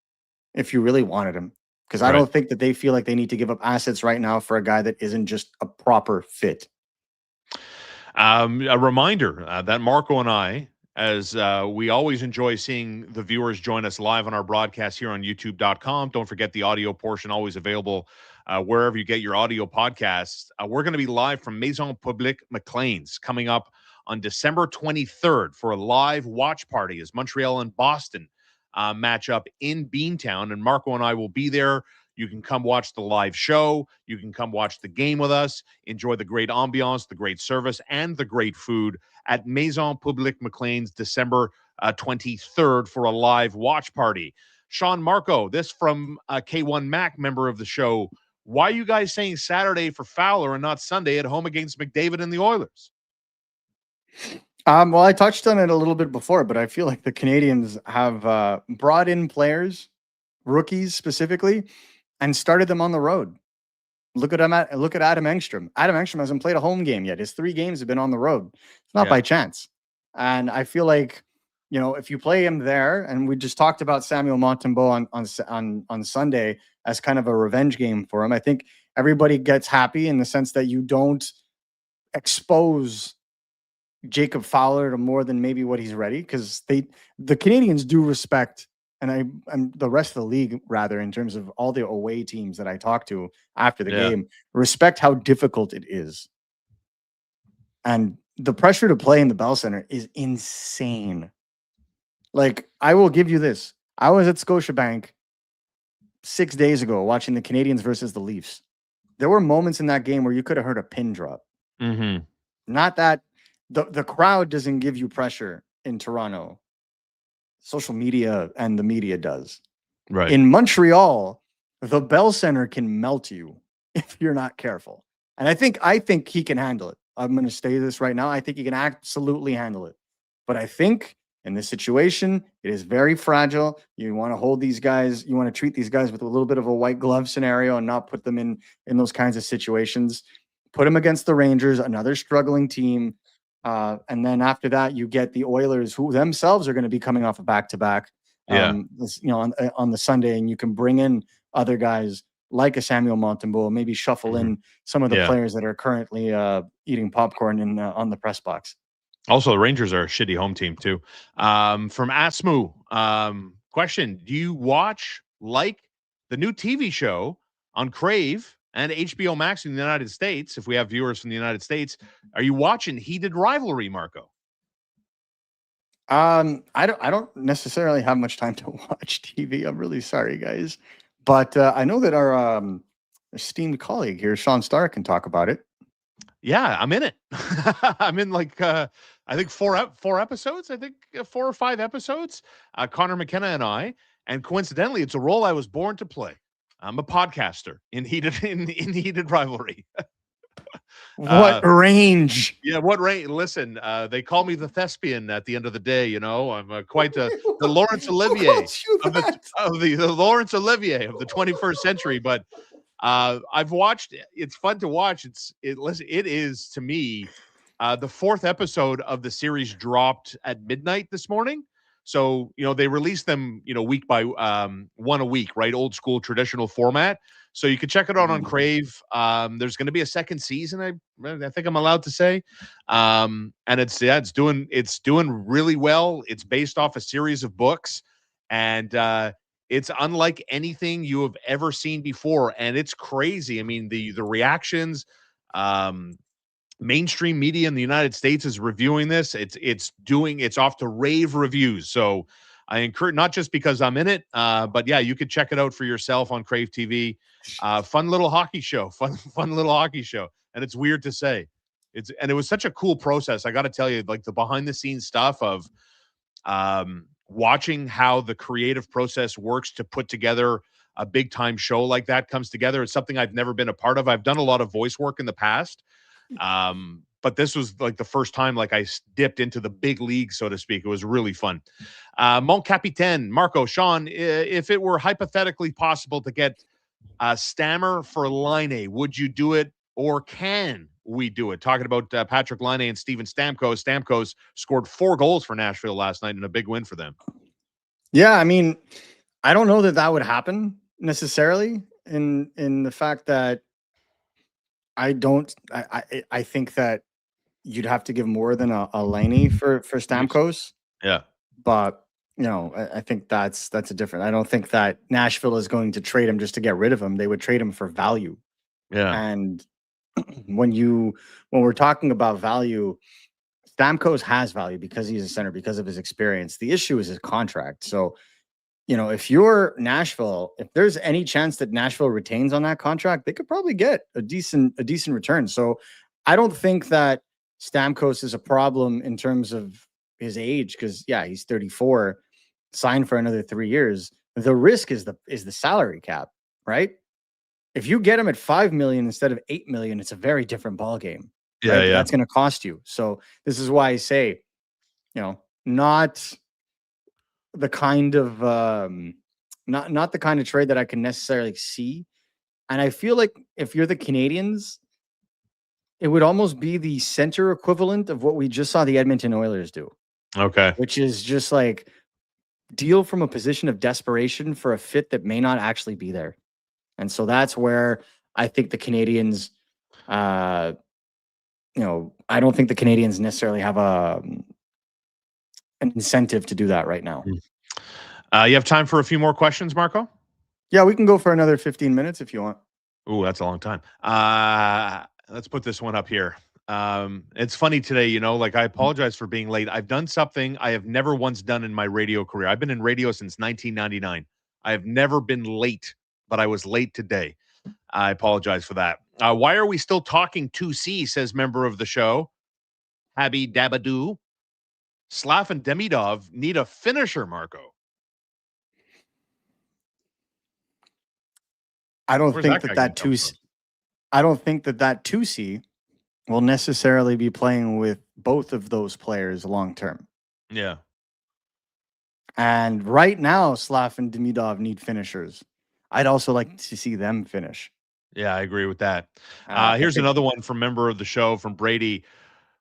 if you really wanted him. Because I don't think that they feel like they need to give up assets right now for a guy that isn't just a proper fit. A reminder that Marco and I, as we always enjoy seeing the viewers join us live on our broadcast here on youtube.com. Don't forget the audio portion, always available wherever you get your audio podcasts. We're going to be live from Maison Publique McLean's coming up on December 23rd for a live watch party as Montreal and Boston match up in Beantown, and Marco and I will be there. You can come watch the live show. You can come watch the game with us, enjoy the great ambiance, the great service, and the great food at Maison Publique McLean's December 23rd for a live watch party. Shaun, Marco, this from K1 Mac, member of the show. Why are you guys saying Saturday for Fowler and not Sunday at home against McDavid and the Oilers? Well, I touched on it a little bit before, but I feel like the Canadiens have brought in players, rookies specifically, and started them on the road. Look at Adam Engstrom. Adam Engstrom hasn't played a home game yet. His 3 games have been on the road. It's not by chance. And I feel like, you know, if you play him there, and we just talked about Samuel Montembeault on Sunday as kind of a revenge game for him, I think everybody gets happy in the sense that you don't expose Jacob Fowler to more than maybe what he's ready, because the Canadiens do respect and the rest of the league, rather, in terms of all the away teams that I talk to after the game, respect how difficult it is. And the pressure to play in the Bell Center is insane. Like, I will give you this. I was at Scotiabank 6 days ago watching the Canadiens versus the Leafs. There were moments in that game where you could have heard a pin drop. Mm-hmm. Not that the crowd doesn't give you pressure in Toronto. Social media and the media does. Right. In Montreal, the Bell Center can melt you if you're not careful. And I think he can handle it. I'm going to say this right now. I think he can absolutely handle it. But I think in this situation, it is very fragile. You want to hold these guys. You want to treat these guys with a little bit of a white glove scenario and not put them in those kinds of situations. Put them against the Rangers, another struggling team. And then after that, you get the Oilers, who themselves are going to be coming off a back-to-back, on the Sunday, and you can bring in other guys like a Samuel Montembeault, maybe shuffle in some of the players that are currently eating popcorn on the press box. Also, the Rangers are a shitty home team too. From Asmu, question: do you watch the new TV show on Crave and HBO Max in the United States? If we have viewers from the United States, are you watching Heated Rivalry, Marco? I don't necessarily have much time to watch TV. I'm really sorry, guys, but I know that our esteemed colleague here, Shaun Starr, can talk about it. Yeah, I'm in it. I'm in I think four episodes. I think 4 or 5 episodes. Connor McKenna and I, and coincidentally, it's a role I was born to play. I'm a podcaster in Heated Rivalry. What range? Yeah, what range? Listen, they call me the thespian at the end of the day. You know, I'm quite the Laurence Olivier of the Laurence Olivier of the 21st century. But I've watched. It's fun to watch. It is to me. The 4th episode of the series dropped at midnight this morning. So, they release them, week by one a week, right? Old school traditional format. So you can check it out on Crave. There's going to be a second season. I think I'm allowed to say. And it's doing really well. It's based off a series of books, and it's unlike anything you have ever seen before. And it's crazy. I mean, the reactions, mainstream media in the United States is reviewing this. It's off to rave reviews. So I encourage, not just because I'm in it, but yeah, you could check it out for yourself on Crave TV. Fun little hockey show, fun little hockey show. And it's weird to say. It was such a cool process. I got to tell you, like the behind the scenes stuff of watching how the creative process works to put together a big time show like that comes together. It's something I've never been a part of. I've done a lot of voice work in the past. But this was like the first time I dipped into the big league, so to speak. It was really fun. Mon Capitaine, Marco, Shaun, if it were hypothetically possible to get Stammer for Laine, would you do it, or can we do it? Talking about Patrick Laine and Steven Stamkos. Stamkos scored 4 goals for Nashville last night in a big win for them. Yeah, I mean, I don't know that would happen necessarily in the fact that I think that you'd have to give more than a Laine for Stamkos. Yeah. But, I think that's a different. I don't think that Nashville is going to trade him just to get rid of him. They would trade him for value. Yeah. And when we're talking about value, Stamkos has value because he's a center, because of his experience. The issue is his contract. So, if you're Nashville, if there's any chance that Nashville retains on that contract, they could probably get a decent return. So I don't think that Stamkos is a problem in terms of his age, because he's 34, signed for another 3 years. The risk is the salary cap, right? If you get him at 5 million instead of 8 million, it's a very different ballgame. Yeah, right? yeah. That's going to cost you. So this is why I say, not the kind of not the kind of trade that I can necessarily see. And I feel like if you're the Canadiens, it would almost be the center equivalent of what we just saw the Edmonton Oilers do. Okay. Which is just like deal from a position of desperation for a fit that may not actually be there. And so that's where I think the Canadiens, I don't think the Canadiens necessarily have an incentive to do that right now. You have time for a few more questions, Marco? Yeah, we can go for another 15 minutes if you want. Ooh, that's a long time. Let's put this one up here. It's funny today, you know, like I apologize for being late. I've done something I have never once done in my radio career. I've been in radio since 1999. I have never been late, but I was late today. I apologize for that. Why are we still talking 2C, says member of the show, Habby Dabadoo. Slav and Demidov need a finisher, Marco. I don't Where's think that guy that gonna come 2C. from? I don't think that 2C will necessarily be playing with both of those players long term. Yeah. And right now, Slav and Demidov need finishers. I'd also like to see them finish. Yeah, I agree with that. I Here's think another one from member of the show from Brady.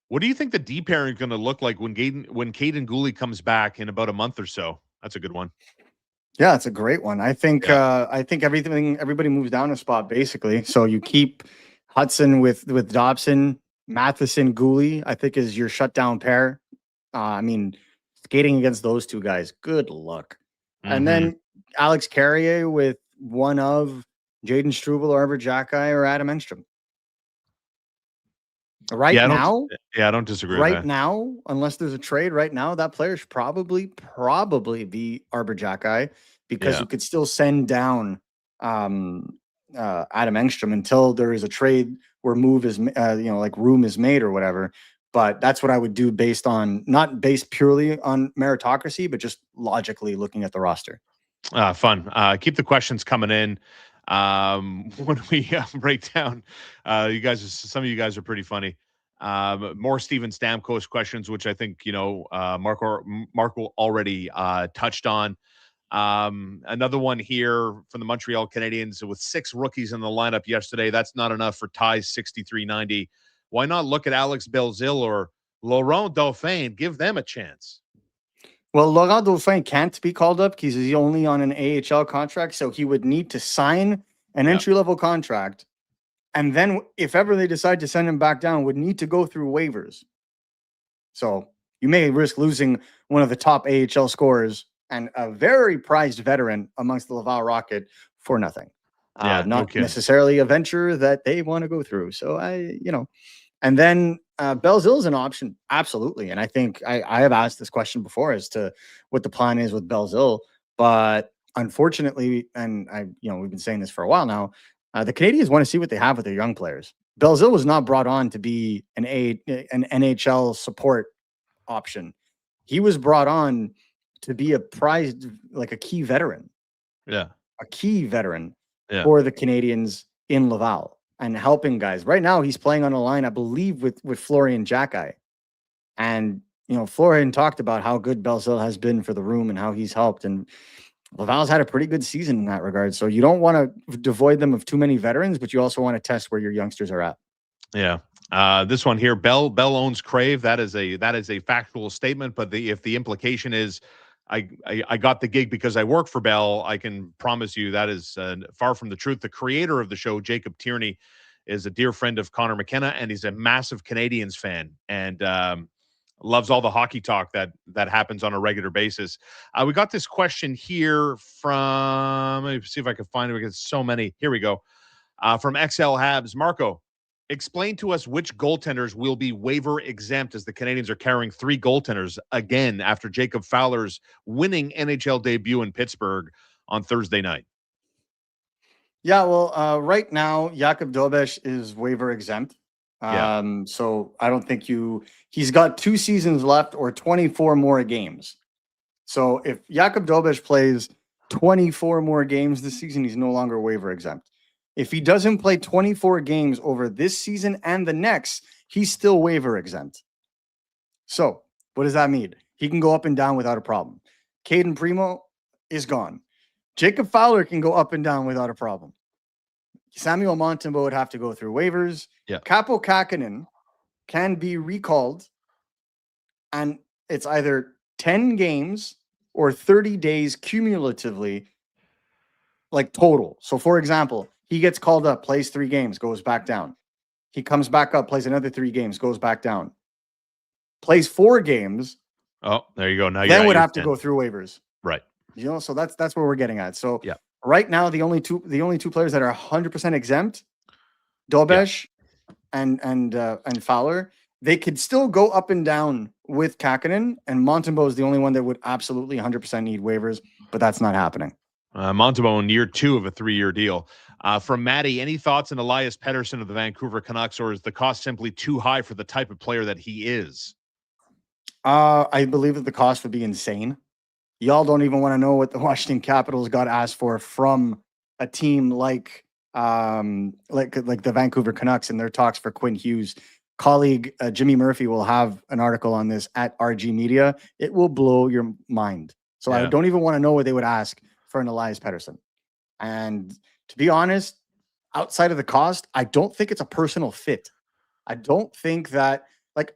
What do you think the D pairing is going to look like when Caden Gooley comes back in about a month or so? That's a good one. Yeah, it's a great one. I think Yeah. everybody moves down a spot basically. So you keep Hutson with Dobson, Matheson, Gooley, I think is your shutdown pair. I mean, skating against those two guys, good luck. And Mhm. then Alex Carrier with one of Jaden Struble, Arbor Jacki, or Adam Enstrom. Right Yeah, now, I don't disagree with that. unless there's a trade right now, that player should probably be Arbor Jacki because Yeah. you could still send down Adam Engstrom until there is a trade where room is made or whatever. But that's what I would do not based purely on meritocracy, but just logically looking at the roster. Fun. Keep the questions coming in. When we break down, some of you guys are pretty funny. More Steven Stamkos questions, which I think, Marco already touched on. Another one here from the Montreal Canadiens with 6 rookies in the lineup yesterday. That's not enough for ties 63-90. Why not look at Alex Belzile or Laurent Dauphin? Give them a chance. Well, Laurent Dauphin can't be called up because he's only on an AHL contract, so he would need to sign an entry-level contract, and then if ever they decide to send him back down, would need to go through waivers. So you may risk losing one of the top AHL scorers and a very prized veteran amongst the Laval Rocket for nothing. Not necessarily a venture that they want to go through. So and then Belzile is an option. Absolutely. And I think I have asked this question before as to what the plan is with Belzile, but unfortunately, and we've been saying this for a while now, the Canadiens want to see what they have with their young players. Belzile was not brought on to be an NHL support option. He was brought on to be a prized, like a key veteran. Yeah. A key veteran for the Canadiens in Laval and helping guys. Right now, he's playing on a line, I believe, with Florian Jacki. And, Florian talked about how good Belzile has been for the room and how he's helped. And Laval's had a pretty good season in that regard. So you don't want to devoid them of too many veterans, but you also want to test where your youngsters are at. Yeah. This one here, Bell owns Crave. That is a factual statement. But if the implication is I got the gig because I work for Bell, I can promise you that is far from the truth. The creator of the show, Jacob Tierney, is a dear friend of Connor McKenna, and he's a massive Canadiens fan and loves all the hockey talk that happens on a regular basis. We got this question here from, let me see if I can find it because so many. Here we go. From XL Habs, Marco. Explain to us which goaltenders will be waiver exempt as the Canadiens are carrying 3 goaltenders again after Jacob Fowler's winning NHL debut in Pittsburgh on Thursday night. Yeah, well, right now, Jacob Dobes is waiver exempt. So I don't think he's got 2 seasons left or 24 more games. So if Jacob Dobes plays 24 more games this season, he's no longer waiver exempt. If he doesn't play 24 games over this season and the next, he's still waiver exempt. So what does that mean? He can go up and down without a problem. Caden Primo is gone. Jacob Fowler can go up and down without a problem. Samuel Montembeault would have to go through waivers. Yeah. Kaapo Kähkönen can be recalled, and it's either 10 games or 30 days cumulatively, like total. So, for example, he gets called up, plays 3 games, goes back down. He comes back up, plays another 3 games, goes back down. Plays 4 games. Oh, there you go. Now then would have to go through waivers. Right. So that's where we're getting at. So yeah, right now, the only two players that are 100% exempt, Dobesh and Fowler, they could still go up and down with Kakkonen, and Montembeault is the only one that would absolutely 100% need waivers, but that's not happening. Montembeault in year 2 of a 3-year deal. From Maddie, any thoughts on Elias Pettersson of the Vancouver Canucks, or is the cost simply too high for the type of player that he is? I believe that the cost would be insane. Y'all don't even want to know what the Washington Capitals got asked for from a team like the Vancouver Canucks in their talks for Quinn Hughes. Colleague Jimmy Murphy will have an article on this at RG Media. It will blow your mind. So I don't even want to know what they would ask for an Elias Pettersson. And to be honest, outside of the cost, I don't think it's a personal fit. I don't think that,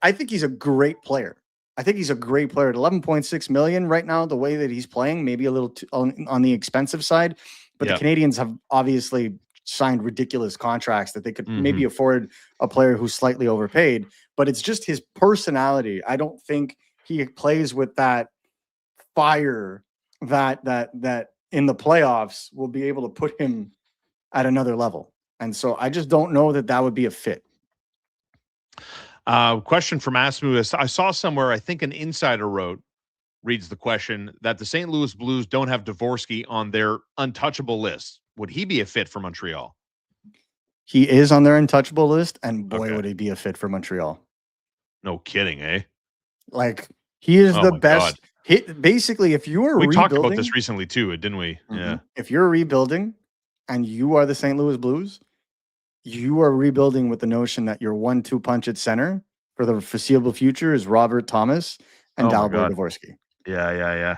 I think he's a great player. I think he's a great player at 11.6 million right now. The way that he's playing, maybe a little on the expensive side, but the Canadiens have obviously signed ridiculous contracts that they could maybe afford a player who's slightly overpaid. But it's just his personality. I don't think he plays with that fire that in the playoffs will be able to put him at another level. And so I just don't know that would be a fit. Question from Asmus. I saw somewhere, I think an insider reads the question, that the St. Louis Blues don't have Dvorsky on their untouchable list. Would he be a fit for Montreal? He is on their untouchable list, and boy, would he be a fit for Montreal. No kidding, eh? He is the best. Basically, if you are we talked about this recently too, didn't we? Mm-hmm. Yeah. If you're rebuilding and you are the St. Louis Blues, you are rebuilding with the notion that your 1-2 punch at center for the foreseeable future is Robert Thomas and Dalibor Dvorsky. Yeah.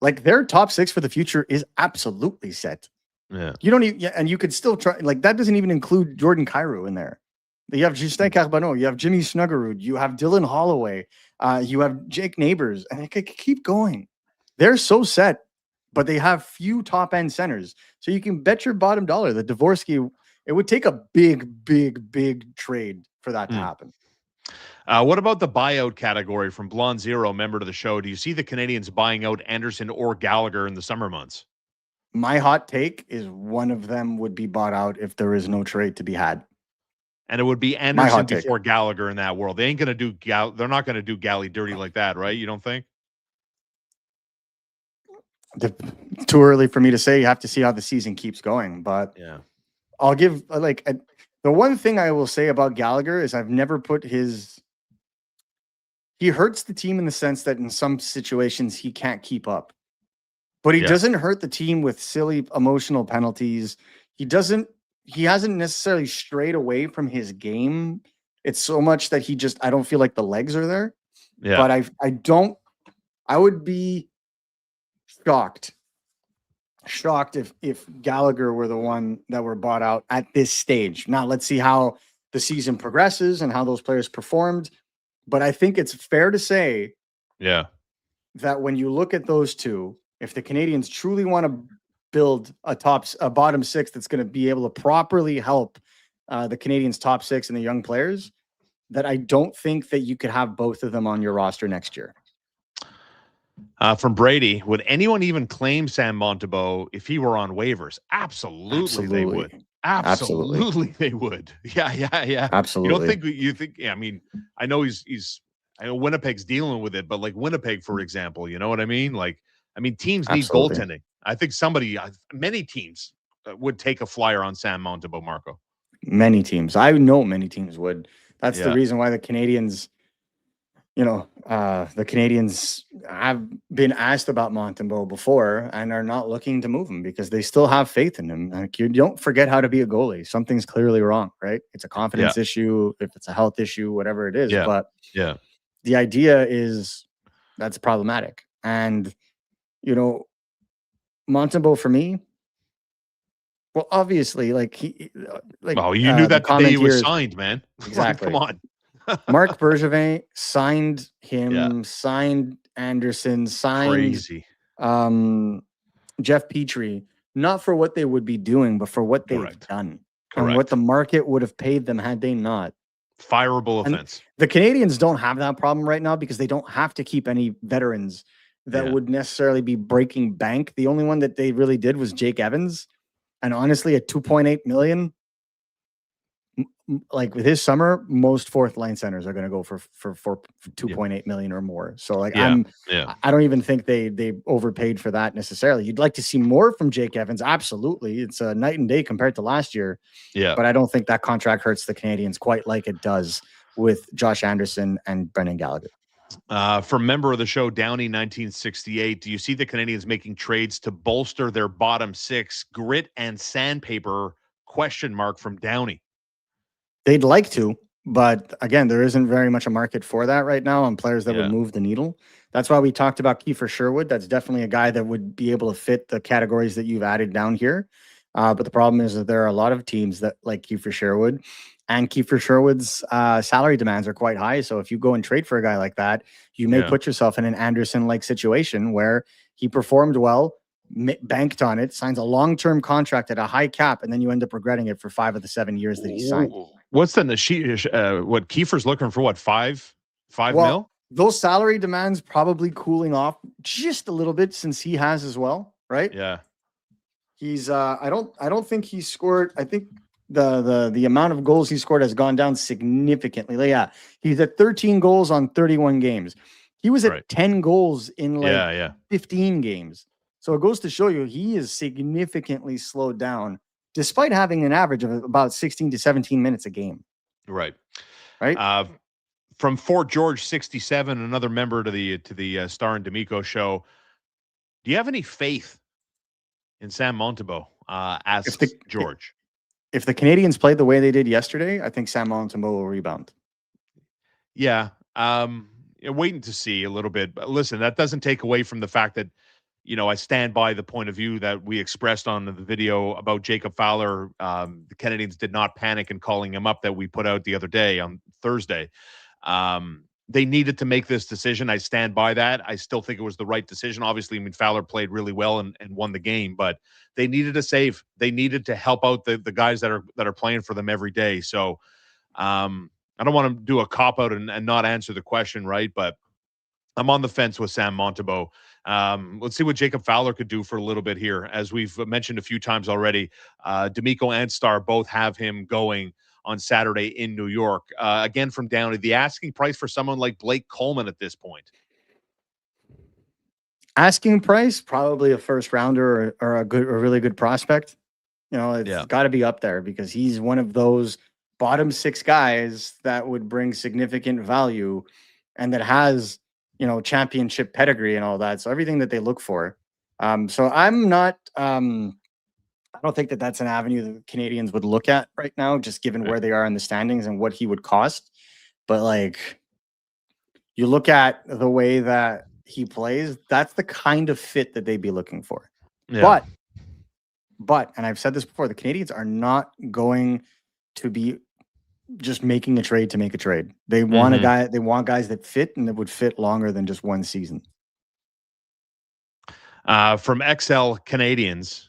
Their top 6 for the future is absolutely set. Yeah. You don't even, and you could still try, that doesn't even include Jordan Kyrou in there. You have Justin Carbonneau, you have Jimmy Snuggerud, you have Dylan Holloway, you have Jake Neighbors, and it could keep going. They're so set, but they have few top end centers. So you can bet your bottom dollar that Dvorsky, it would take a big trade for that to happen. What about the buyout category from Blonde Zero, member to the show? Do you see the Canadiens buying out Anderson or Gallagher in the summer months? My hot take is one of them would be bought out if there is no trade to be had. And it would be Anderson before Gallagher in that world. They ain't going to do they're not going to do Gally dirty like that, right? You don't think? Too early for me to say. You have to see how the season keeps going. But yeah, I'll give the one thing I will say about Gallagher is I've never put he hurts the team in the sense that in some situations he can't keep up. But he doesn't hurt the team with silly emotional penalties. He hasn't necessarily strayed away from his game. It's so much that I don't feel like the legs are there. Yeah. But I would be shocked if Gallagher were the one that were bought out at this stage. Now let's see how the season progresses and how those players performed. But I think it's fair to say that when you look at those two, if the Canadiens truly want to build a bottom 6 that's going to be able to properly help the Canadiens' top 6 and the young players, that I don't think that you could have both of them on your roster next year. From Brady, would anyone even claim Sam Montembeault if he were on waivers? Absolutely. They would. Absolutely, they would. Yeah. Absolutely. You think? Yeah, I mean, I know I know Winnipeg's dealing with it, but Winnipeg, for example, you know what I mean? Teams need goaltending. I think many teams would take a flyer on Sam Montembeault, Marco. Many teams. I know many teams would. That's the reason why the Canadiens, the Canadiens have been asked about Montembeault before and are not looking to move him because they still have faith in him. You don't forget how to be a goalie. Something's clearly wrong, right? It's a confidence issue, if it's a health issue, whatever it is. Yeah. But the idea is that's problematic. And, Montembeault for me, well, obviously, you knew that the day he was signed, man. Exactly. Come on. Marc Bergevin signed him, signed Anderson, signed Jeff Petrie, not for what they would be doing, but for what they've done. And what the market would have paid them had they not. Fireable offense. The Canadiens don't have that problem right now because they don't have to keep any veterans that would necessarily be breaking bank. The only one that they really did was Jake Evans. And honestly, at 2.8 million, like with his summer, most fourth line centers are going to go for 2.8 million or more. So like I don't even think they overpaid for that necessarily. You'd like to see more from Jake Evans. Absolutely. It's a night and day compared to last year. Yeah. But I don't think that contract hurts the Canadiens quite like it does with Josh Anderson and Brendan Gallagher. From member of the show, Downey 1968, do you see the Canadiens making trades to bolster their bottom six? Grit and sandpaper ? From Downey. They'd like to, but again, there isn't very much a market for that right now on players that would move the needle. That's why we talked about Kiefer Sherwood. That's definitely a guy that would be able to fit the categories that you've added down here. But the problem is that there are a lot of teams that like Kiefer Sherwood, and Kiefer Sherwood's salary demands are quite high. So if you go and trade for a guy like that, you may put yourself in an Anderson-like situation where he performed well, banked on it, signs a long-term contract at a high cap, and then you end up regretting it for 5 of the 7 years that he signed. What's the what Kiefer's looking for? What, five mil? Those salary demands probably cooling off just a little bit since he has as well, right? Yeah. He's I don't think he scored. I think the amount of goals he scored has gone down significantly. Yeah, he's at 13 goals on 31 games. He was at 10 goals in 15 games. So it goes to show you he is significantly slowed down, despite having an average of about 16 to 17 minutes a game. Right. From Fort George 67, another member to the Starr and D'Amico show. Do you have any faith in Sam Montembeault? Asks George. If the Canadiens played the way they did yesterday, I think Sam Montembeault will rebound. Yeah. Waiting to see a little bit. But listen, that doesn't take away from the fact that, I stand by the point of view that we expressed on the video about Jacob Fowler. The Canadiens did not panic in calling him up that we put out the other day on Thursday. They needed to make this decision. I stand by that. I still think it was the right decision. Obviously, Fowler played really well and won the game, but they needed a save. They needed to help out the guys that are playing for them every day. So I don't want to do a cop-out and not answer the question, right? But I'm on the fence with Sam Montembeault. Let's see what Jacob Fowler could do for a little bit here. As we've mentioned a few times already, D'Amico and Starr both have him going on Saturday in New York. Again, from Downey, the asking price for someone like Blake Coleman at this point. Asking price, probably a first rounder or a really good prospect. It's got to be up there because he's one of those bottom 6 guys that would bring significant value and that has, championship pedigree and all that. So everything that they look for. So I'm not, I don't think that that's an avenue the Canadiens would look at right now, just given where they are in the standings and what he would cost. But like, you look at the way that he plays, that's the kind of fit that they'd be looking for. Yeah. But, and I've said this before, the Canadiens are not going to be just making a trade to make a trade. They want they want guys that fit and that would fit longer than just one season. From XL Canadiens,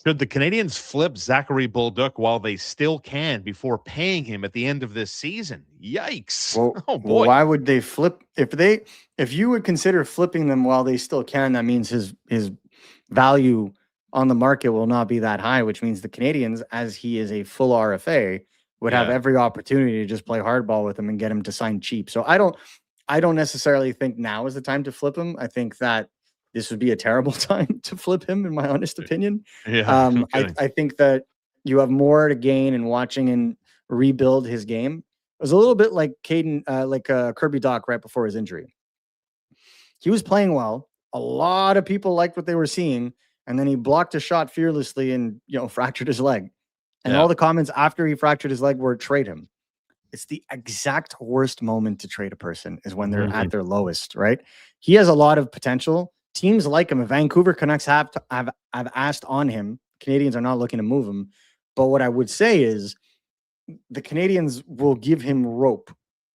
should the Canadiens flip Zachary Bolduc while they still can before paying him at the end of this season? Yikes. Well, oh boy. Why would they flip? If you would consider flipping them while they still can, that means his value on the market will not be that high, which means the Canadiens, as he is a full RFA, would have every opportunity to just play hardball with him and get him to sign cheap. So I don't necessarily think now is the time to flip him. I think that this would be a terrible time to flip him, in my honest opinion. Yeah, I think that you have more to gain in watching and rebuild his game. It was a little bit like Kirby Dach right before his injury. He was playing well. A lot of people liked what they were seeing, and then he blocked a shot fearlessly and fractured his leg. And all the comments after he fractured his leg were trade him. It's the exact worst moment to trade a person is when they're at their lowest, right? He has a lot of potential. Teams like him. Vancouver Canucks have asked on him. Canadiens are not looking to move him. But what I would say is the Canadiens will give him rope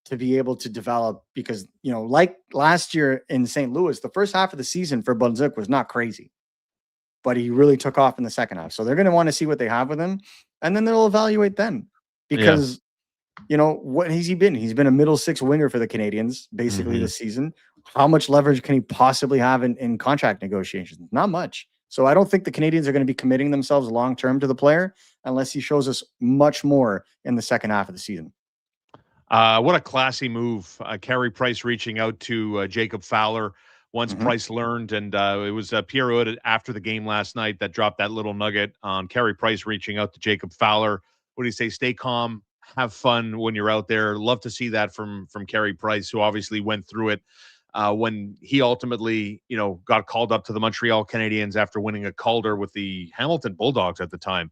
to be able to develop because, like last year in St. Louis, the first half of the season for Bolduc was not crazy. But he really took off in the second half. So they're going to want to see what they have with him. And then they'll evaluate then. Because, what has he been? He's been a middle 6 winger for the Canadiens, basically this season. how much leverage can he possibly have in contract negotiations? Not much. So I don't think the Canadiens are going to be committing themselves long-term to the player unless he shows us much more in the second half of the season. What a classy move. Carey Price reaching out to Jacob Fowler once Price learned, and it was Pierre Hood after the game last night that dropped that little nugget on Carey Price reaching out to Jacob Fowler. What do you say? Stay calm, have fun when you're out there. Love to see that from Carey Price, who obviously went through it when he ultimately, got called up to the Montreal Canadiens after winning a Calder with the Hamilton Bulldogs at the time.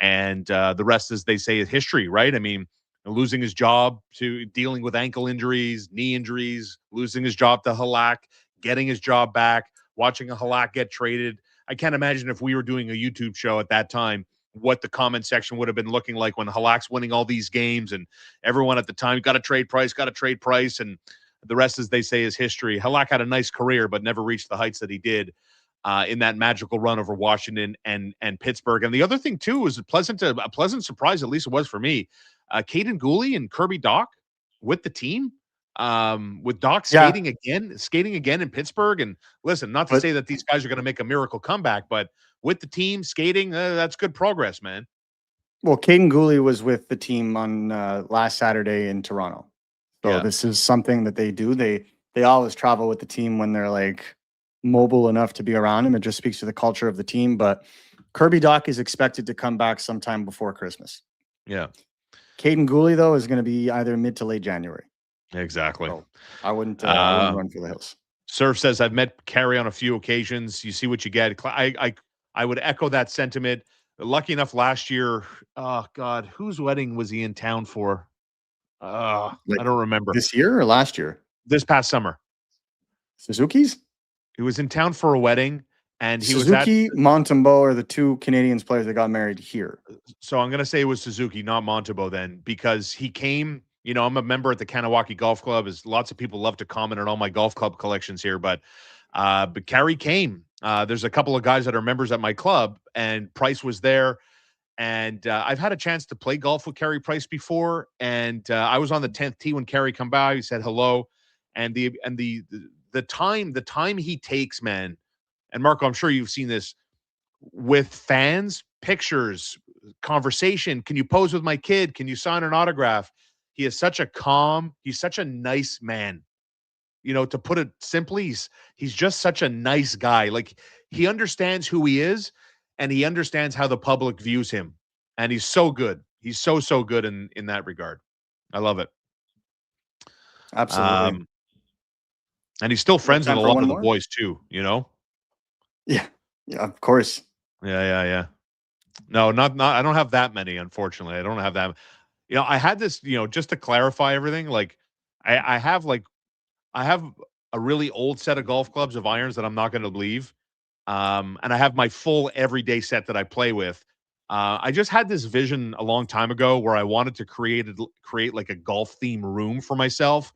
And the rest, as they say, is history, right? I mean, losing his job to dealing with ankle injuries, knee injuries, losing his job to Halak, getting his job back, watching a Halak get traded. I can't imagine if we were doing a YouTube show at that time, what the comment section would have been looking like when Halak's winning all these games and everyone at the time got to trade Price. And the rest, as they say, is history. Halak had a nice career, but never reached the heights that he did in that magical run over Washington and Pittsburgh. And the other thing, too, was a pleasant surprise, at least it was for me. Caden Gooley and Kirby Dach with the team, with Dach skating again in Pittsburgh. And listen, not to say that these guys are going to make a miracle comeback, but with the team skating, that's good progress, man. Well, Caden Gooley was with the team on last Saturday in Toronto. So this is something that they do. They always travel with the team when they're like mobile enough to be around him. It just speaks to the culture of the team. But Kirby Dach is expected to come back sometime before Christmas. Yeah. Caden Gooley, though, is going to be either mid to late January. Exactly. So I wouldn't run for the hills. Surf says, I've met Carey on a few occasions. You see what you get. I would echo that sentiment. Lucky enough last year, oh, God, whose wedding was he in town for? I don't remember. This year or last year? This past summer. Suzuki's? He was in town for a wedding. And he Suzuki, Montembeault are the two Canadiens players that got married here. So I'm going to say it was Suzuki, not Montembeault then, because he came, I'm a member at the Kanawaki Golf Club, as lots of people love to comment on all my golf club collections here, but Carey came. There's a couple of guys that are members at my club, and Price was there. And I've had a chance to play golf with Carey Price before, and I was on the 10th tee when Carey come by. He said hello, and the time he takes, man. And Marco, I'm sure you've seen this with fans, pictures, conversation. Can you pose with my kid? Can you sign an autograph? He is such he's such a nice man. To put it simply, he's just such a nice guy. Like, he understands who he is, and he understands how the public views him. And he's so good. He's so good in that regard. I love it. Absolutely. And he's still friends with a lot of the boys too, Yeah, of course. Yeah. No, not. I don't have that many, unfortunately. I don't have that. I had this, just to clarify everything. Like, I have a really old set of golf clubs of irons that I'm not going to leave, and I have my full everyday set that I play with. I just had this vision a long time ago where I wanted to create like a golf theme room for myself,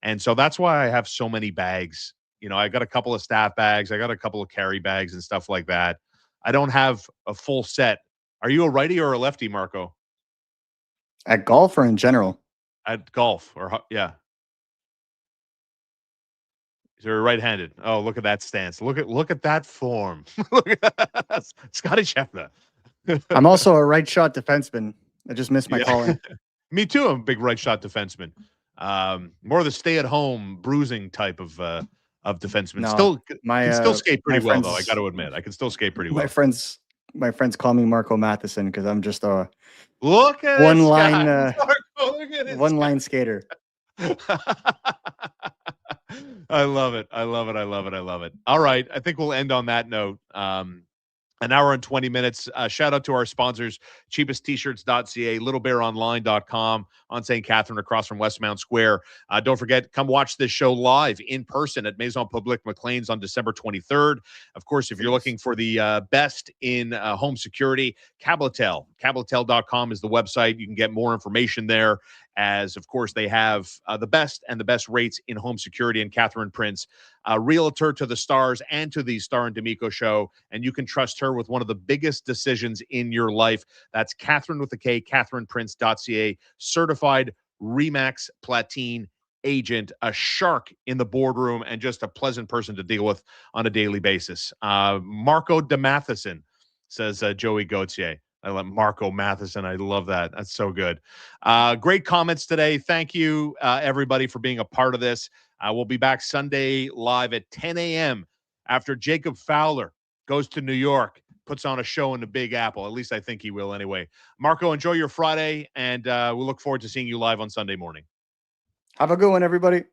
and so that's why I have so many bags. I got a couple of staff bags. I got a couple of carry bags and stuff like that. I don't have a full set. Are you a righty or a lefty, Marco? At golf or in general? At golf, yeah. You're right-handed. Oh, look at that stance. Look at that form. Look at that. Scotty Scheffler. I'm also a right shot defenseman. I just missed my calling. Me too. I'm a big right shot defenseman. More of the stay-at-home bruising type of defenseman. No, can still skate pretty well, though. I got to admit, I can still skate pretty well. My friends call me Marco Matheson because I'm just a one line skater. I love it. All right, I think we'll end on that note. An hour and 20 minutes. Shout out to our sponsors, cheapesttshirts.ca, littlebearonline.com on St. Catherine across from Westmount Square. Don't forget, come watch this show live in person at Maison Publique McLean's on December 23rd. Of course, if you're looking for the best in home security, Cabletel. Cabletel.com is the website. You can get more information there, as, of course, they have the best rates in home security. And Catherine Prince, realtor to the Stars and to the Starr and D'Amico show, and you can trust her with one of the biggest decisions in your life. That's Catherine with a K, CatherinePrince.ca, certified RE/MAX Platine agent, a shark in the boardroom, and just a pleasant person to deal with on a daily basis. Marco DeMatheson, says Joey Gauthier. I love Marco Matheson. I love that. That's so good. Great comments today. Thank you, everybody, for being a part of this. We'll be back Sunday live at 10 a.m. after Jacob Fowler goes to New York, puts on a show in the Big Apple. At least I think he will anyway. Marco, enjoy your Friday, and we'll look forward to seeing you live on Sunday morning. Have a good one, everybody.